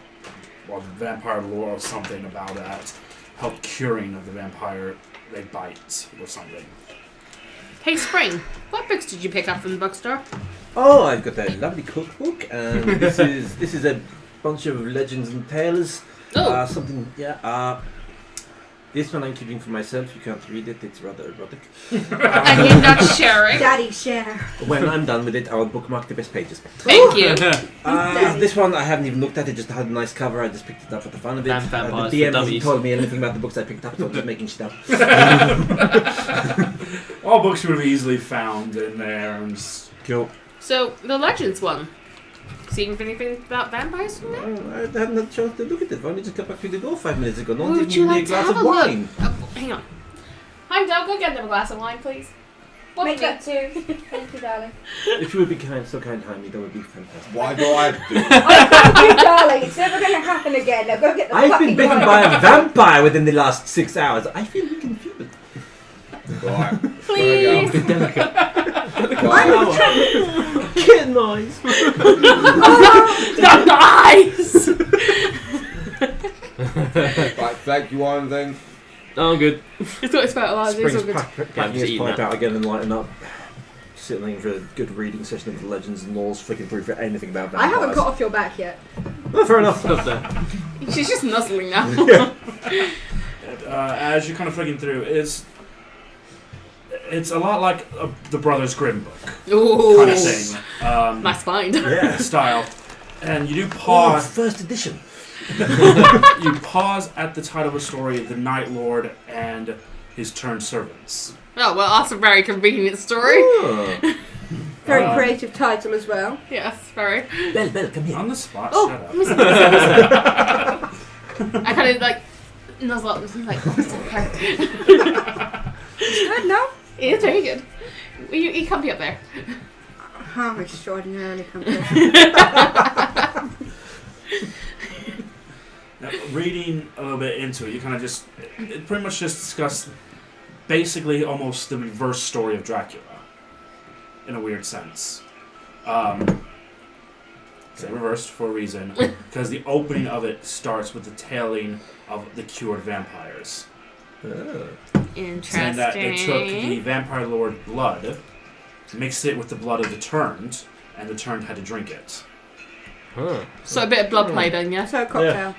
or the vampire lore or something about that, help curing of the vampire they bite or something. Hey, Spring, what books did you pick up from the bookstore? Oh, I've got a lovely cookbook, and this is a bunch of legends and tales. Oh. Something, yeah. This one I'm keeping for myself. You can't read it. It's rather erotic. And you're not sharing. Daddy share. When I'm done with it, I'll bookmark the best pages. Thank you. This one I haven't even looked at. It just had a nice cover. I just picked it up for the fun of it. Vampires The DM for hasn't dummies. told me anything about the books I picked up, so I'm just making shit up. All books would have easily found in there. And just, Cool. So, the Legends one. Seeing anything about vampires from there? I haven't had a chance to look at it. I only just got back to the door 5 minutes ago. No one Would didn't you give me a like to glass have of a look? wine. Oh, hang on. Hi, Dale. Go get them a glass of wine, please. Make that too. Thank you, darling. If you would be so kind, Jaime, that would be fantastic. Why do I have to do it? Thank you, darling. It's never going to happen again. Now go get the I've fucking been bitten wine. by a vampire within the last 6 hours. I feel we can feel it. Right. Please. Bit delicate. Kid noise. Not nice! Right, thank you, one thing. Oh, I'm good. It's got its fertilizers. It's all Springs good. packing his eating pipe that. out again and lighting up. Sitting for a good reading session of the legends and laws, flicking through for anything about I vampires. haven't got off your back yet. Oh, fair enough. Up there. She's just nuzzling now. as you're kind of flicking through, it's a lot like the Brothers Grimm book Ooh. kind of thing. Nice find. Yeah. Style. And you do Oh, pause. first edition. You pause at the title of the story, The Night Lord and His Turned Servants. Oh, well, that's a very convenient story. Oh. Very creative title as well. Yes, very. Belle, come here. On the spot, Oh, shut up. listen. I kind of like nuzzle up and like, It's good, no? it's very good. You can't be up there. How extraordinarily complex. Now, reading a little bit into it, you kind of it pretty much just discuss basically almost the reverse story of Dracula, in a weird sense. Say reversed for a reason, because the opening of it starts with the tailing of the cured vampires. Oh. Interesting. Saying that they took the vampire lord blood, mixed it with the blood of the turned, and the turned had to drink it. Huh. So a bit of blood play done, yeah? So a cocktail.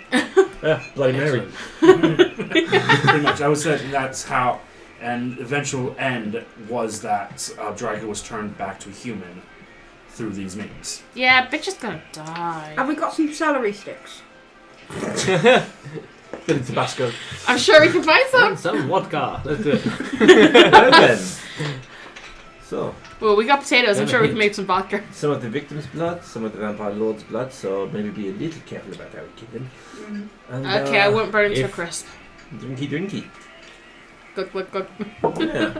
Yeah, Bloody Mary. Pretty much, I would say that's how. And the eventual end was that Dracula was turned back to a human through these means. Yeah, bitch is gonna die. Have we got some celery sticks? Bit of Tabasco. I'm sure we can find some. And some vodka. Let's do it. Well then. So, Well, we got potatoes. I'm sure we can make some vodka. some of the victim's blood, some of the vampire lord's blood, so maybe be a little careful about how we kill him. And, Okay, I won't burn it to a if- crisp. Drinky. Good. Yeah.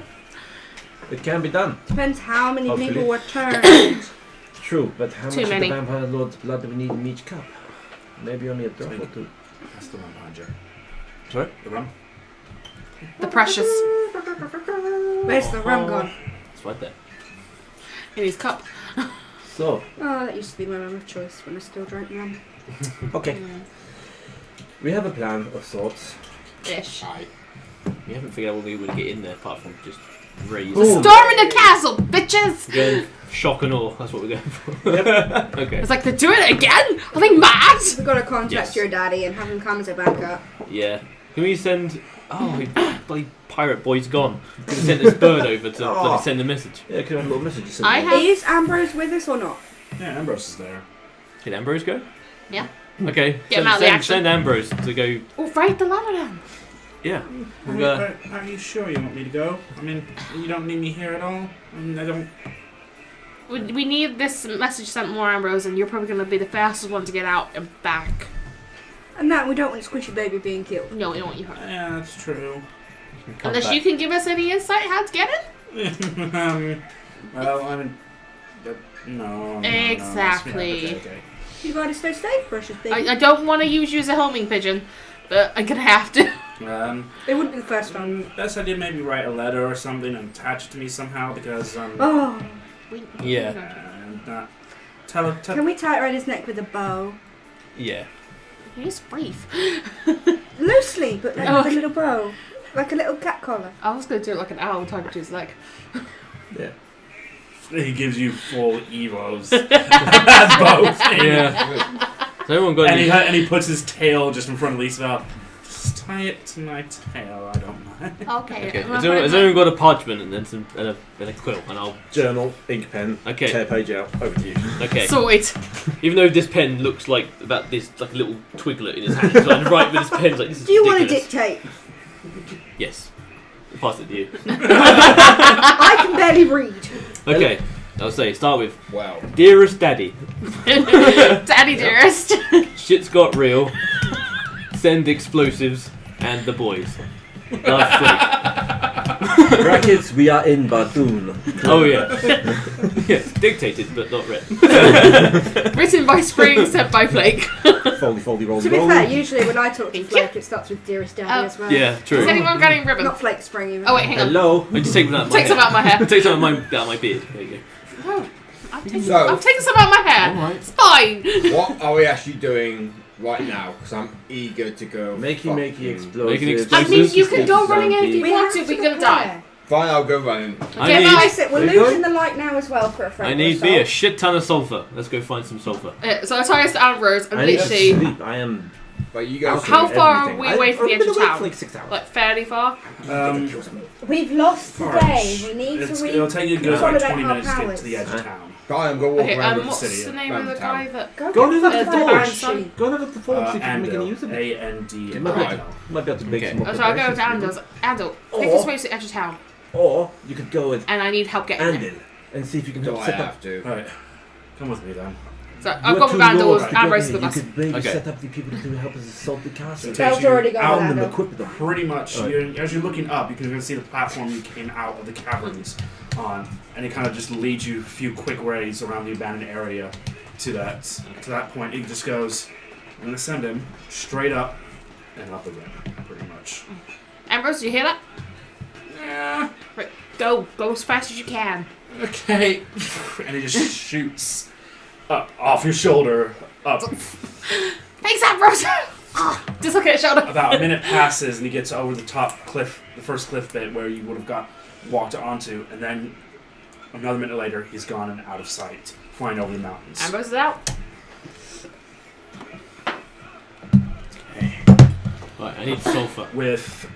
It can be done. Depends how many Hopefully. people were turned. True, but how Too much many. of the vampire lord's blood do we need in each cup? Maybe only a drop or two. That's the rum behind you. Sorry? The rum? The precious Where's the rum gone? It's right there. in his cup. So, Oh, that used to be my rum of choice when I still drank rum. okay. We have a plan of sorts. Ish. Aye. We haven't figured out what we would get in there apart from just raise. Ooh. Storming the castle, bitches! Again, shock and awe. That's what we're going for. Okay. It's like they're doing it again. Are they mad? We've got to contact Yes. your daddy and have him come as a backup. Yeah. Can we send? Oh, bloody pirate boy's gone. Can we send this bird over to bloody send a message? Yeah, could have a little message. I have- Is Ambrose with us or not? Yeah, Ambrose is there. Did Ambrose go? Yeah. Okay. Get him out of the action. Send Ambrose to go. Oh, right, the ladder then. Yeah. Are you sure you want me to go? I mean, you don't need me here at all? I mean, I don't... We need this message sent more, Ambrose, and you're probably going to be the fastest one to get out and back. And that we don't want Squishy Baby being killed. No, we don't want you hurt. Yeah, that's true. Come Unless back. you can give us any insight how to get it? Well, I mean... No. Exactly. Okay. You gotta stay safe, precious baby. I don't want to use you as a homing pigeon, but I'm going to have to. It wouldn't be the first one. Best idea maybe write a letter or something and attach it to me somehow because Oh, Yeah. tell can we tie it around his neck with a bow? Yeah. He's brief. Loosely, but like Oh. with a little bow. Like a little cat collar. I was going to do it like an owl tied to his leg. Yeah. he gives you full evos. That's both. Yeah. So everyone got And any? he puts his tail just in front of Lisa. Just tie it to my tail. I don't mind. Okay. Okay. I'm Has gonna anyone got a parchment and then a quill, and I'll. Journal, ink pen, Okay. tear page out. Over to you. Okay. Sorted. Even though this pen looks like about this, like a little twiglet in his hand, so I write with his pen like this is Do you want to ridiculous. dictate? Yes. I'll pass it to you. I can barely read. Okay. I'll say start with Wow. dearest daddy. Daddy dearest. Shit's got real. Send explosives and the boys. Love Flake. Brackets, we are in Batoon. Oh yeah. Yes, dictated but not read. Written by Spring, sent by Flake. Foldy, foldy, roll, To be roll. fair, usually when I talk to Thank Flake, it starts with Dearest Daddy Oh. as well. Yeah, true. Is anyone getting ribbon? Not Flake Spring even. Oh wait, hang on. Hello. I just take some out of my Take some out of my hair. Take some out of my beard. There you go. Oh, I'm taking So- some out of my hair. Alright. It's fine. What are we actually doing right now? Because I'm eager to go. Makey, makey, fucking- explosives. Making I mean, you can go Zombie. running in if you We want have to, but to you're gonna die. prepare. Fine, I'll go running. I Okay, need, bye. Face it, we're There you go. losing the light now as well for a friend. I need me a shit ton of sulfur. Let's go find some sulfur. So I tie us to Ambrose and I need to literally. sleep. I am. But you guys. How do far are everything. we away from the I've edge been of awake town? for like 6 hours. Like fairly far. We've lost the Far-ish. day. We need It's, to it'll take you a good like consolidate 20 our minutes to get powers. to the edge of town. Fine, go walk Okay, around the what's city. the name of around the town. guy that? Go Go and get look the at the Taverns. forge. Go and look at the forge. See if you can make any use of it. A-N-D. You might be able to make Okay. some more So I'll go with preparations. Andal. Take Or- us away to the edge of town, Or you could go with and I need help getting there. Andil and see if you can Do help I set up. have to? Alright. Come with me then. So You I've are gone with two Andal lords with together. Ambrose with You us. could maybe Okay. set up the people to help us assault the castle. So Bel's you already gone out with Arm them, Andal. equip them. Pretty much, Alright. as you're looking up, you can see the platform you came out of the caverns on, and it kind of just leads you a few quick ways around the abandoned area to that point. It just goes, I'm going to send him straight up and up again, pretty much. Ambrose, do you hear that? Yeah. Right, go as fast as you can. Okay. And he just shoots up off your shoulder, up. Thanks, Ambrose. Dislocate his shoulder. About a minute passes, and he gets over the top cliff, the first cliff bit where you would have walked onto, and then another minute later, he's gone and out of sight, flying over the mountains. Ambrose is out. Right, I need sulfur. With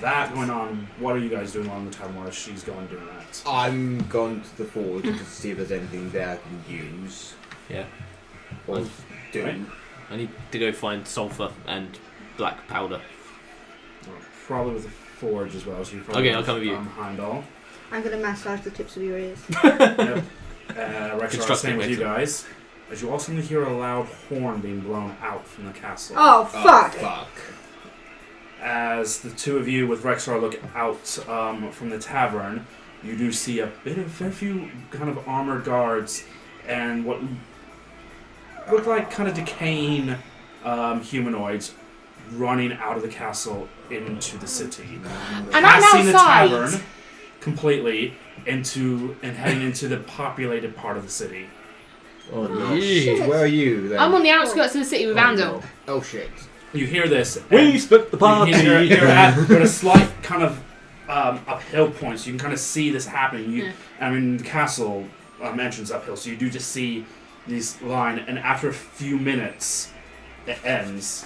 that going on, what are you guys doing on the time while she's going doing that? I'm going to the forge to see if there's anything there I can use. Yeah. Or do. Right. I need to go find sulfur and black powder. Probably with the forge as well. So you're probably Okay, I'll come with you. Heimdall. I'm going to massage the tips of your ears. Yep. Rex, Constructing same with you later. guys. As you also hear a loud horn being blown out from the castle. Oh, fuck! Fuck. As the two of you with Rexar look out from the tavern, you do see a fair few kind of armored guards and what look like kind of decaying humanoids running out of the castle into the city. And I'm Passing the outside. tavern completely and heading into the populated part of the city. Oh no. Yeah. Where are you then? I'm on the outskirts of the city with Andal. Oh shit. You hear this. We and split the party. you're at a slight kind of uphill point, so you can kind of see this happening. I mean, the castle entrance uphill, so you do just see these line, and after a few minutes, it ends.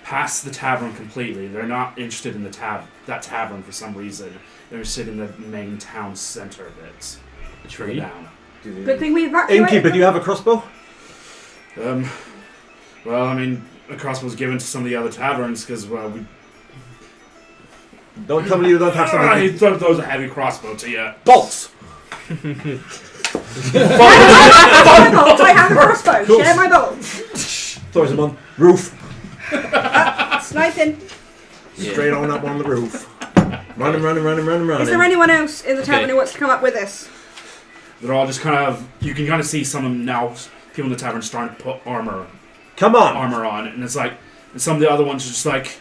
Past the tavern completely. They're not interested in that tavern for some reason. They're interested in the main town center of it. The Further tree. down. Good thing we evacuated. Innkeeper, do you have a crossbow? Well, I mean, the crossbow was given to some of the other taverns because, well, we. Don't tell me you don't have He something. throws a heavy crossbow to you. Bolts! I have a crossbow. Cool. Share my bolts. Throws them on roof. Sniping. Yeah. Straight on up on the roof. Running. Is there anyone else in the tavern Okay. who wants to come up with us? They're all just kind of. You can kind of see some of them now. People in the tavern starting to put armor Come on! on, and it's like, and some of the other ones are just like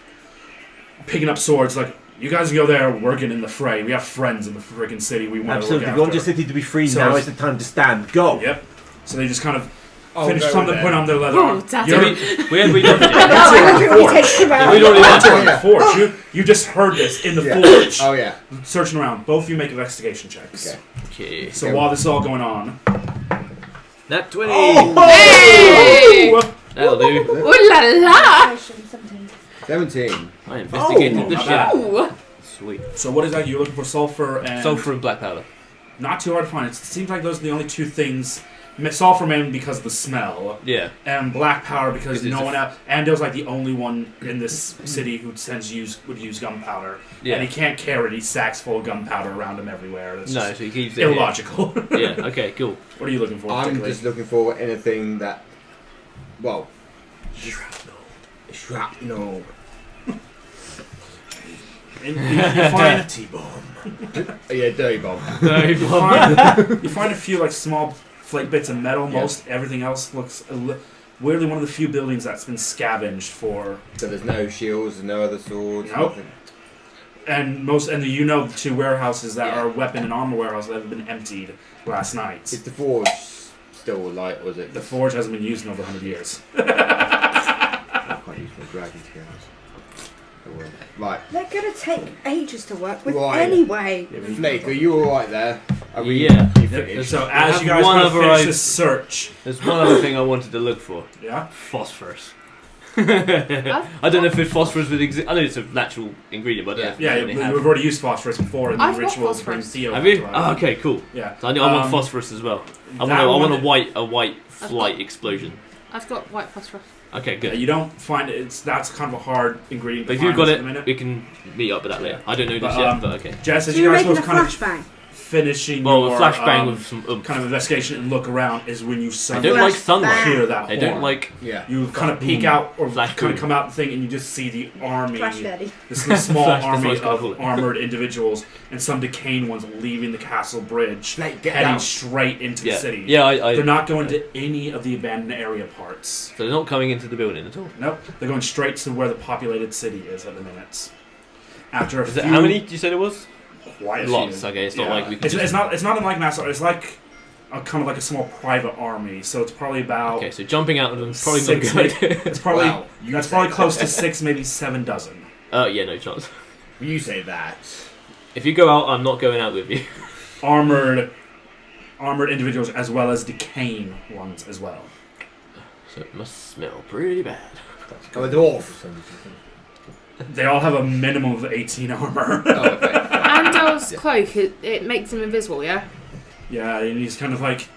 picking up swords. Like, you guys go there, working in the fray. We have friends in the freaking city. We want Absolutely. to We look want your after. city to be free. So now it's- is the time to stand. Go! Yep. So they just kind of I'll finish go something, with put them. on their leather. Ooh, armor. that's So You're- we had done it. No, I everybody takes them Yeah, out. we don't even That's Oh, in the yeah. forge. You just heard this in the Yeah. forge. Oh yeah. Searching around. Both of you make investigation checks. Okay. Okay. So while this is all going on, Nat 20. Oh! Hey! Ooh, That'll do. Ooh la la! 17. I investigated Oh, the not shit. bad. Ooh. Sweet. So what is that? You're looking for sulfur and Sulfur and black powder. Not too hard to find. It seems like those are the only two things. Sulfur mainly because of the smell, Yeah. and black powder because Because it's no a one else. Ando's like the only one in this city who would use gunpowder, Yeah. and he can't carry these sacks full of gunpowder around him everywhere. That's No, just so he keeps it here. illogical. Yeah. Okay. Cool. What are you looking for? I'm particularly? just looking for anything that, well, shrapnel. You find Yeah, dirty bomb. you find a few like small flake bits of metal. Most everything else looks weirdly one of the few buildings that's been scavenged for. So there's no shields, no other swords. Nope. Nothing. And the two warehouses that Yeah. are weapon and armor warehouses that have been emptied last night. Is the forge still alight, was it? The forge hasn't been used in over 100 years. I can't use my dragon skills. Oh, well. Right. They're gonna take ages to work with Right. anyway. Flake, are you alright there? Are we? Yeah. You finished? So I as have you guys one kind of other finish item. this search, There's one other thing I wanted to look for. yeah, Phosphorus. I don't know if phosphorus would exist. I know it's a natural ingredient, but I don't know if yeah, they have. we've already used phosphorus before in the I've got rituals to bring phosphorus. Theo. Have you? to life. Oh, okay, cool. Yeah, So I want phosphorus as well. I want a white flight explosion. I've got white phosphorus. Okay, good. You don't find it. That's kind of a hard ingredient. But to if you've find got at the minute. it, we can meet up with that later. I don't know this But, yet, but okay. Jess, as So you you're guys making both a kind of flashbang. finishing Well, your a flashbang with some kind of investigation and look around is when you I suddenly don't like Flashbang. sunlight. hear that I horn. don't like. Yeah. You kind of peek out or Flash kind of boom. come out the thing and you just see the army, Flash Daddy. this small Flash, that's what I army was gonna call of it. armored individuals and some decaying ones leaving the castle bridge, Flake, get heading down. straight into Yeah, the city. yeah. I They're not going to any of the abandoned area parts. So they're not coming into the building at all. Nope, they're going straight to where the populated city is at the minute. After a Is few, it, how many did you say there was? Quite a Lots. few. Okay, it's not Yeah. like we can. It's not in like mass. It's like a kind of like a small private army. So it's probably about. Okay, so jumping out of them is probably not a Six, good idea. It's probably Wow, you that's say probably that. close to 6, maybe 7 dozen. Yeah, no chance. You say that. If you go out, I'm not going out with you. Armored individuals as well as decaying ones as well. So it must smell pretty bad. I'm a dwarf. They all have a minimum of 18 armor. Oh, okay. Ando's cloak, it makes him invisible, yeah? Yeah, and he's kind of like.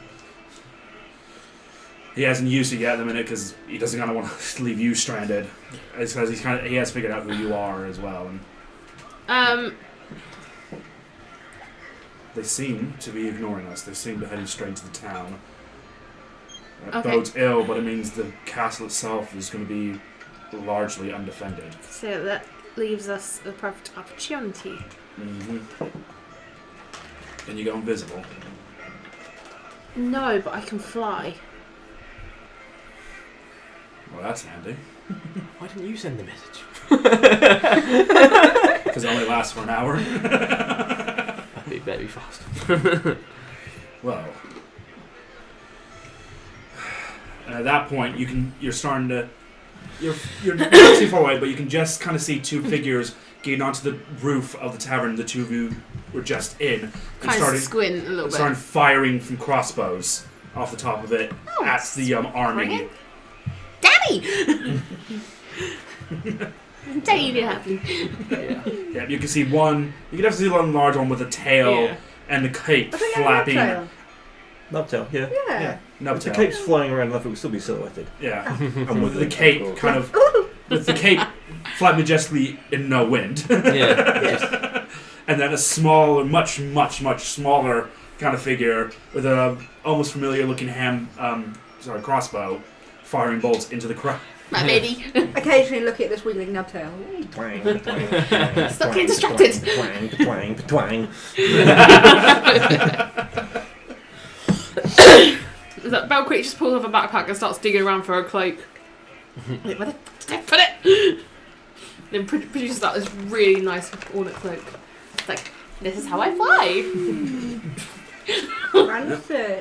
He hasn't used it yet at the minute because he doesn't kind of want to leave you stranded. It's because he has figured out who you are as well, and they seem to be ignoring us. They seem to be heading straight to the town. That Okay. bodes ill, but it means the castle itself is going to be largely undefended. So that leaves us a perfect opportunity. Mm-hmm. And you go invisible. No, but I can fly. Well, that's handy. Why didn't you send the message? Because it only lasts for an hour. Better be fast. Well, and at that point, you're starting to. You're not too far away, but you can just kind of see two figures getting onto the roof of the tavern the two of you were just in. And Kind of squint a little started bit. firing from crossbows off the top of it Oh, at the army. brilliant. Daddy! Daddy, you didn't have to. Yeah. Yeah, you can see one. You can definitely see one large one with a tail Yeah. and the cape I think I flapping. have Nubtail, yeah. Yeah. If the Nubtail. cape's flying around enough, it would still be silhouetted. Yeah, And with the cape kind of with the cape flapping majestically in no wind. Yeah. And then a smaller, much smaller kind of figure with a almost familiar looking crossbow, firing bolts into the crowd. My baby. Occasionally look at this wiggling nubtail. Twang, twang, twang, Stop getting distracted. Twang, twang, twang. That Belcreek just pulls off a backpack and starts digging around for a cloak. Wait, where the fuck did I put it? Then produces out this really nice ornate cloak. It's like, this is how I fly. Fancy.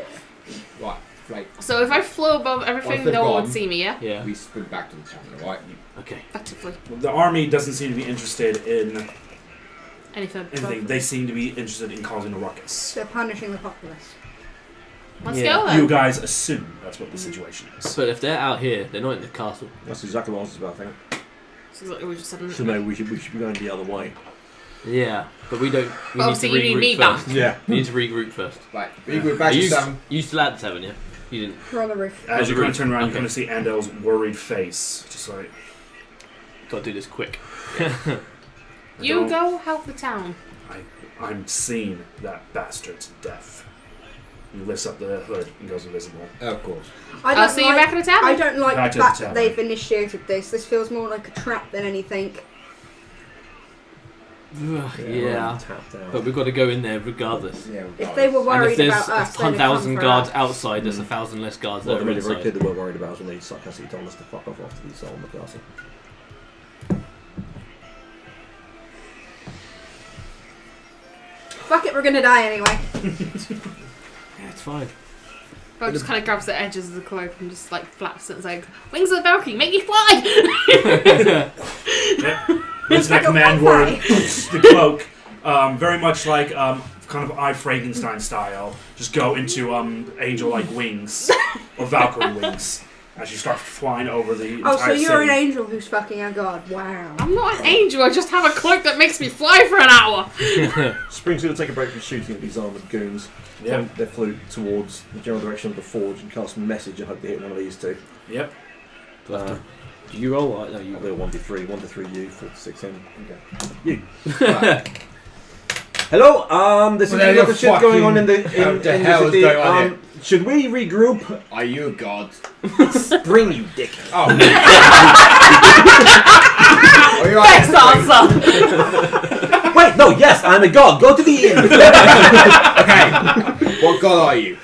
Right, Flake. So if I flew above everything, Once they've no one gone- would see me, yeah? Yeah. We sprint back to the tavern, right? Okay. Effectively. The army doesn't seem to be interested in Anything. anything. They seem to be interested in causing a ruckus. They're punishing the populace. Let's Yeah. go then. You guys assume that's what the situation is. But if they're out here, they're not in the castle. That's exactly what I was about to think. That's exactly what we just said. So maybe we should be going the other way. Yeah, but we don't. We Obviously, need to you need me regroup back. first. Yeah. We need to regroup first. Right, regroup back to You, some. you still at the tavern, yeah? You didn't. We're on the roof. As you kind of turn around, you Okay. kind of see Andel's worried face. Just like, Got to do this quick. You go help the town. I'm seeing that bastard's death. He lifts up the hood and goes invisible. Of course. I'll see you back at the tavern. I don't like Back the to the fact tavern. that they've initiated this. This feels more like a trap than anything. Yeah. Tapped out. But we've got to go in there regardless. Yeah. If they were And if worried there's about us, then 1,000 come for guards us. outside, there's 1,000 less guards Well, that they're are really very clear inside. they were worried about us when they sarcastically told us to fuck off after we sold the castle. Fuck it, we're gonna die anyway. Yeah, it's fine. Bo just kind of grabs the edges of the cloak and just like flaps it and says, "Wings of the Valkyrie, make me fly!" It's that command word, the cloak, very much like kind of I Frankenstein style, just go into angel-like wings, or Valkyrie wings, as you start flying over the entire Oh, so you're an city. angel who's fucking our god. Wow. I'm not an angel. I just have a cloak that makes me fly for an hour. Spring's going to take a break from shooting at these armoured goons. Yep. Point their flute towards the general direction of the forge and cast a message. I hope they hit one of these two. Yep. Uh, Do you roll? No, you I'll do a 1d3, 1 to 3 you, 4 to 6 him. Okay. You. Right. Hello, there's Well, some there's other a shit going on in the fucking- in the hell the is city. going on here? Should we regroup? Are you a god? Spring, you dick. Oh. Are you Next right? answer. Wait, no, yes, I'm a god. Go to the inn. Okay. What god are you?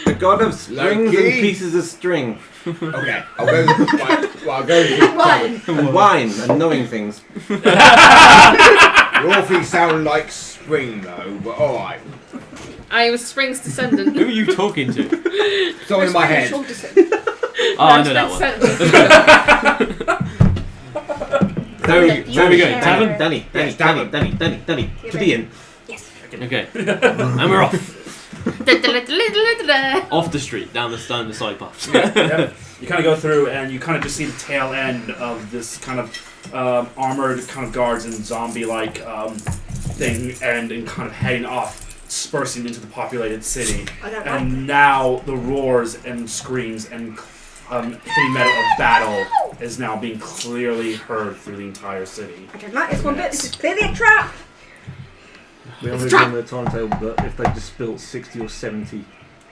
The god of strings Loki. and pieces of string. Okay. I'll go. I'll go. Wine. And wine and knowing things. You all three sound like spring though, but alright. I am Spring's descendant. Who are you talking to? Someone in my head. Oh, I know that one. Where are we going? Tavern? Danny, Yes, tavern. Danny, Yeah, to the baby. inn. Okay. And we're off. Off the street, down the side path. Yep. You kind of go through, and you kind of just see the tail end of this kind of armored kind of guards and zombie-like thing, and kind of heading off, dispersing into the populated city. I don't like And now the roars and screams and heavy metal of battle is now being clearly heard through the entire city. I don't like this one bit. This is clearly a trap. We It's haven't trap. done the timetable, but if they just built 60 or 70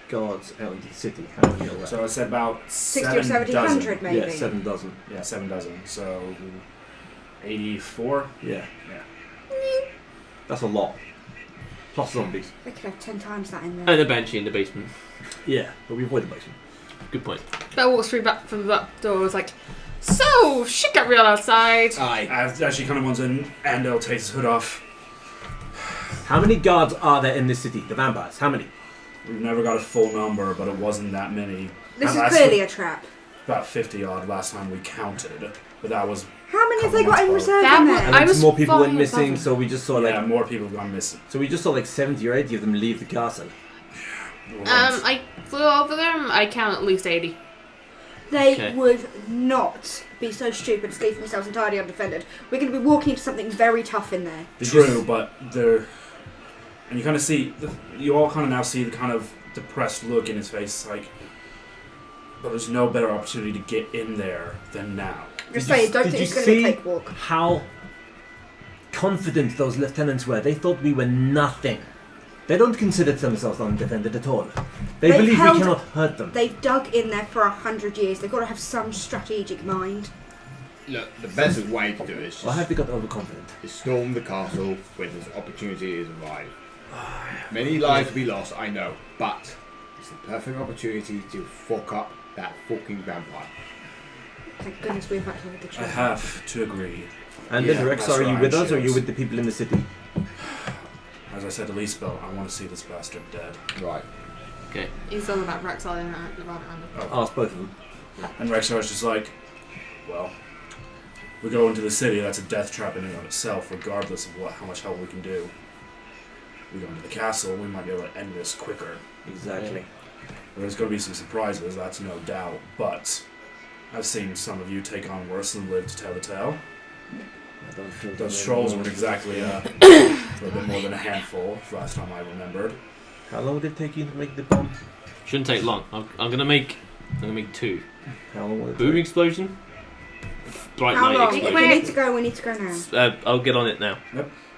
guards out into the city, how many are there? So I said about 60 or 70, 7 100 maybe. Yeah, 7 dozen. Yeah, 7 dozen. So 84. Yeah. Yeah. That's a lot. Plus zombies. They could have 10 times that in there. And a benchy in the basement. Yeah, but we avoid the basement. Good point. Belle walks through back from the back door. Was like, "So shit got real outside." Aye. As she kind of wants in, Andel takes his hood off. How many guards are there in this city? The vampires. How many? We've never got a full number, but it wasn't that many. This And is last- clearly a trap. about 50 odd last time we counted, but that was How many have they got in Couple reserve That in was- there? And I then was some more people went fine missing, above so we just saw yeah, like more people have gone missing. 70 or 80 of them leave the castle. I flew over them. I count at least 80. They Okay. would not be so stupid as to leave themselves entirely undefended. We're going to be walking into something very tough in there. True, but they're, and you kind of see, you all kind of now see the kind of depressed look in his face, like, but there's no better opportunity to get in there than now. Just Did you- saying, don't did think you it's going to be a see- cakewalk. How confident those lieutenants were. They thought we were nothing. They don't consider themselves undefended at all. They They've believe held- we cannot hurt them. They've dug in there for 100 years. They've got to have some strategic mind. Look, the best way to do it is Or have just they got overconfident? storm the castle when this opportunity is arrived. Many lives will be lost, I know, but it's the perfect opportunity to fuck up that fucking vampire. Thank goodness we're back here with the I children. have to agree. And Yeah, then Rex, that's are you right, with us or are you shields. with the people in the city? As I said to Lisbeth, I want to see this bastard dead. Right. Okay. He's on about Rexall and about Amanda. Ask both of them. And Rexar is just like, well, we go into the city, that's a death trap in and of itself, regardless of how much help we can do. We go into the castle, we might be able to end this quicker. Exactly. There's going to be some surprises, that's no doubt, but I've seen some of you take on worse than live to tell the tale. I don't feel Those that trolls anymore. weren't exactly a little bit more than a handful last time I remembered. How long did it take you to make the bomb? Shouldn't take long. I'm gonna make 2. How long will it Boom take? explosion. Bright How light long? explosion. We need to go. We need to go now. I'll get on it now.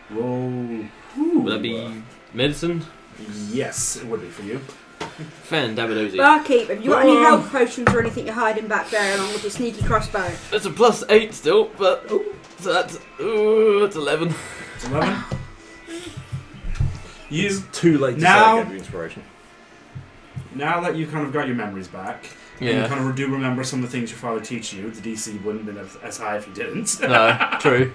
Roll. Would that be medicine? Yes, it would be for you. Fandabidozy. Barkeep, have you got any health potions or anything you're hiding back there along with your sneaky crossbow? That's a +8 still, but so that's 11. It's 11. You Too late to Now- say I gave you inspiration. now that you kind of got your memories back, and you kind of do remember some of the things your father teach you. The DC wouldn't have been as high if you didn't. No, true.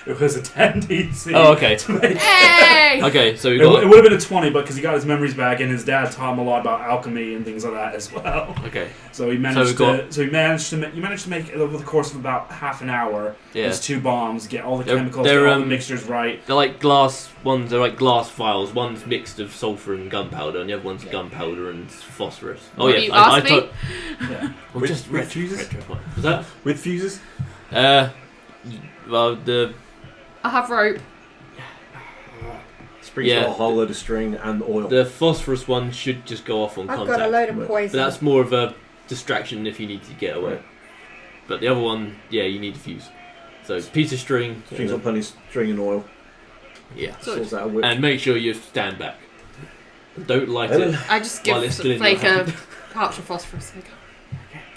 It was a 10 DC. Oh, okay. to make- Hey! Okay, so we It got. would have been a 20, but because he got his memories back, and his dad taught him a lot about alchemy and things like that as well. Okay, So he managed we've to. got- So he managed to. You managed to make over the course of about half an hour. yeah. These 2 bombs, get all the They're- chemicals, they're, get all the um, mixtures right. They're like glass ones. They're like glass vials. One's mixed of sulfur and gunpowder, and the other one's gunpowder and phosphorus. Oh What, yeah, you asked me? Yeah. Well, With- just with retro, fuses? retro. Was that? With fuses? Well, the I have rope. Spring's Yeah. got a whole load of string and oil. phosphorus one should just go off on I've contact. got a load of But poison. But that's more of a distraction if you need to get away. Right. But the other one, yeah, you need to fuse. So piece of string, String's got plenty of string and oil. yeah, Sorts out a whip. and make sure you stand back. Don't light Ellen? it. I just While give it's still in Flake your a hand. pouch of phosphorus. Like,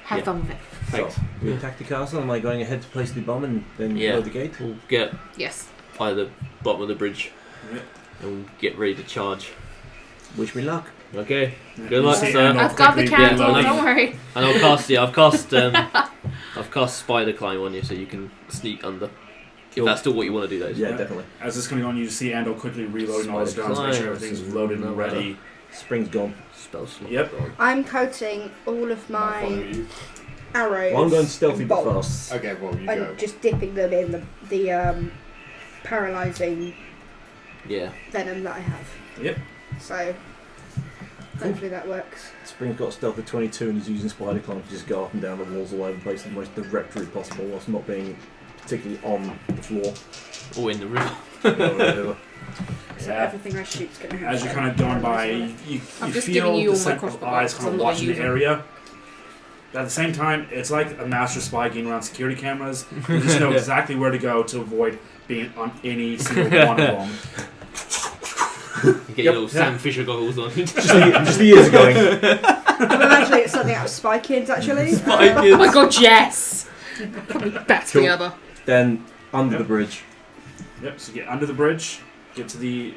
have Yeah. fun with it. Thanks. So, we attack the castle. Am I going ahead to place the bomb and then Yeah. load the gate? We'll get Yes. by the bottom of the bridge Yep. and we'll get ready to charge. Wish me luck. Okay. Yeah. Good luck, You see sir. Andor I've got the quickly candle. Yeah, Don't worry. And I'll cast. Yeah, I've cast. I've cast spider climb on you, so you can sneak under. If that's still what you want to do, though. Yeah, Yeah. definitely. As this is coming on, you see Andor quickly reloading all his Spider guns, make sure climb. everything's loaded and ready. Spring's gone. Spell slot. Yep. I'm coating all of my arrows. Well, I'm going stealthy in but bolts fast. Okay, well, you and go. just dipping them in the paralysing Yeah. venom that I have. Yep. So hopefully that works. Spring's got a stealth of 22 and he's using spider climb to just go up and down the walls all over the place in the most direct route possible whilst not being particularly on the floor. Or in the river. or whatever. So Yeah. everything I shoot's going to have. As you're venom kind of going by, as well. you I'm just feel giving you the all my sense crossbow of eyes bolts, kind I'm of not watching the using. area. But at the same time, it's like a master spy getting around security cameras. You just know exactly where to go to avoid being on any single one of them. You get Yep, your little yeah. Sam Fisher goggles on. just the ears are going. I'm imagining it's something out of Spy Kids actually. Oh my god, yes! Probably best thing Cool. ever. Then under the bridge. Yep, so you get under the bridge, get to the...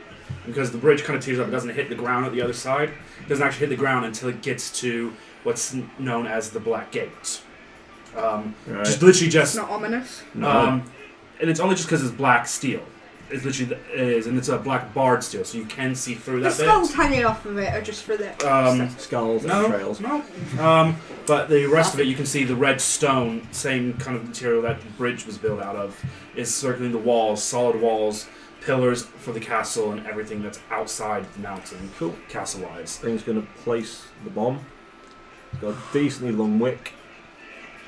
Because the bridge kind of tears up, it doesn't hit the ground at the other side. It doesn't actually hit the ground until it gets to what's known as the Black Gate. Right. Just literally It's just... not ominous. and it's only just because it's black steel. It's literally and it's a black barred steel, so you can see through The that skulls bit. hanging off of it are just for the. Skulls and No, trails. no. But the rest of it, you can see the red stone, same kind of material that the bridge was built out of, is circling the walls, solid walls, pillars for the castle, and everything that's outside the mountain, Cool. castle-wise. Spring's going to place the bomb. It's got a decently long wick.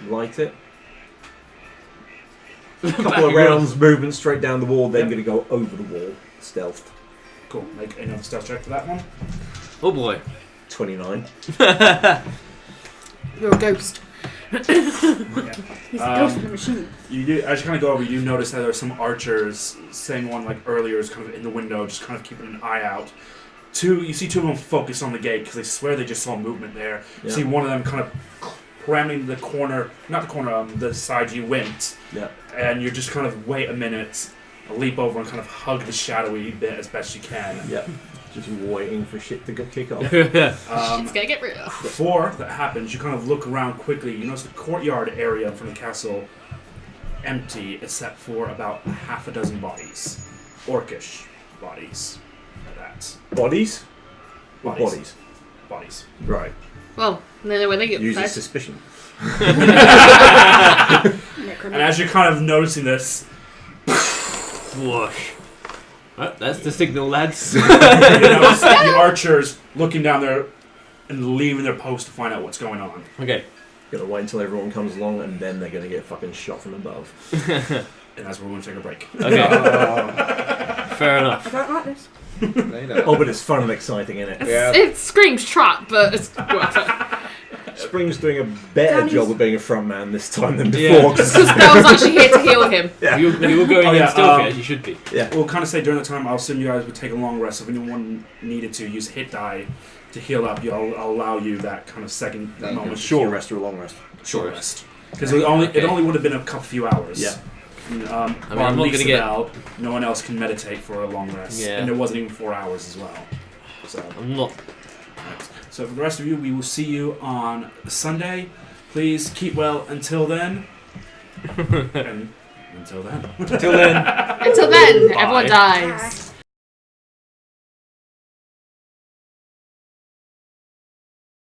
Light it. A couple of rounds, movement straight down the wall, then Yep. going to go over the wall. Stealthed. Cool. Make another stealth check for that one. Oh boy. 29. You're a ghost. He's the ghost of the machine. You do, as you kind of go over, you do notice that there are some archers. Same one like earlier is kind of in the window, just kind of keeping an eye out. You see 2 of them focus on the gate because they swear they just saw movement there. You Yeah. see one of them kind of cramming the corner, not the corner, the side you went, Yeah. and you're just kind of wait a minute, leap over and kind of hug the shadowy bit as best you can. Yeah. Just waiting for shit to kick off. It's gonna get real. Before that happens, you kind of look around quickly. You notice the courtyard area in front of the castle empty, except for about half a dozen bodies, orcish bodies. At that. Bodies? Or Bodies. bodies? Bodies. Right. Well, then when they get Uses fed. suspicion. And as you're kind of noticing this, Whoosh. Well, that's the signal, lads. you notice the archers looking down there and leaving their post to find out what's going on. Okay. Gonna wait until everyone comes along, and then they're gonna get fucking shot from above. And that's where we're going to take a break. Okay, fair I enough. don't like this. They know. Oh, but it's fun and exciting, isn't it? Yeah. It screams trap, but it's worth it. Spring's doing a better Danny's- job of being a front man this time than Yeah. before. Because Belle's actually here to heal him. Yeah. You were going Oh, in yeah, stealthy as you should be. We'll kind of say during the time, I'll assume you guys would take a long rest. If anyone needed to use hit die to heal up, I'll allow you that kind of second That moment. was to Short heal. rest or a long rest? Short rest. Because it only would have been a few hours. Yeah. I'm I'm not leaks gonna get- out. No one else can meditate for a long rest. Yeah. And it wasn't even 4 hours as well. So. I'm not. So for the rest of you, we will see you on Sunday. Please keep well until then. And until then. Till then. Until then, Bye. everyone dies.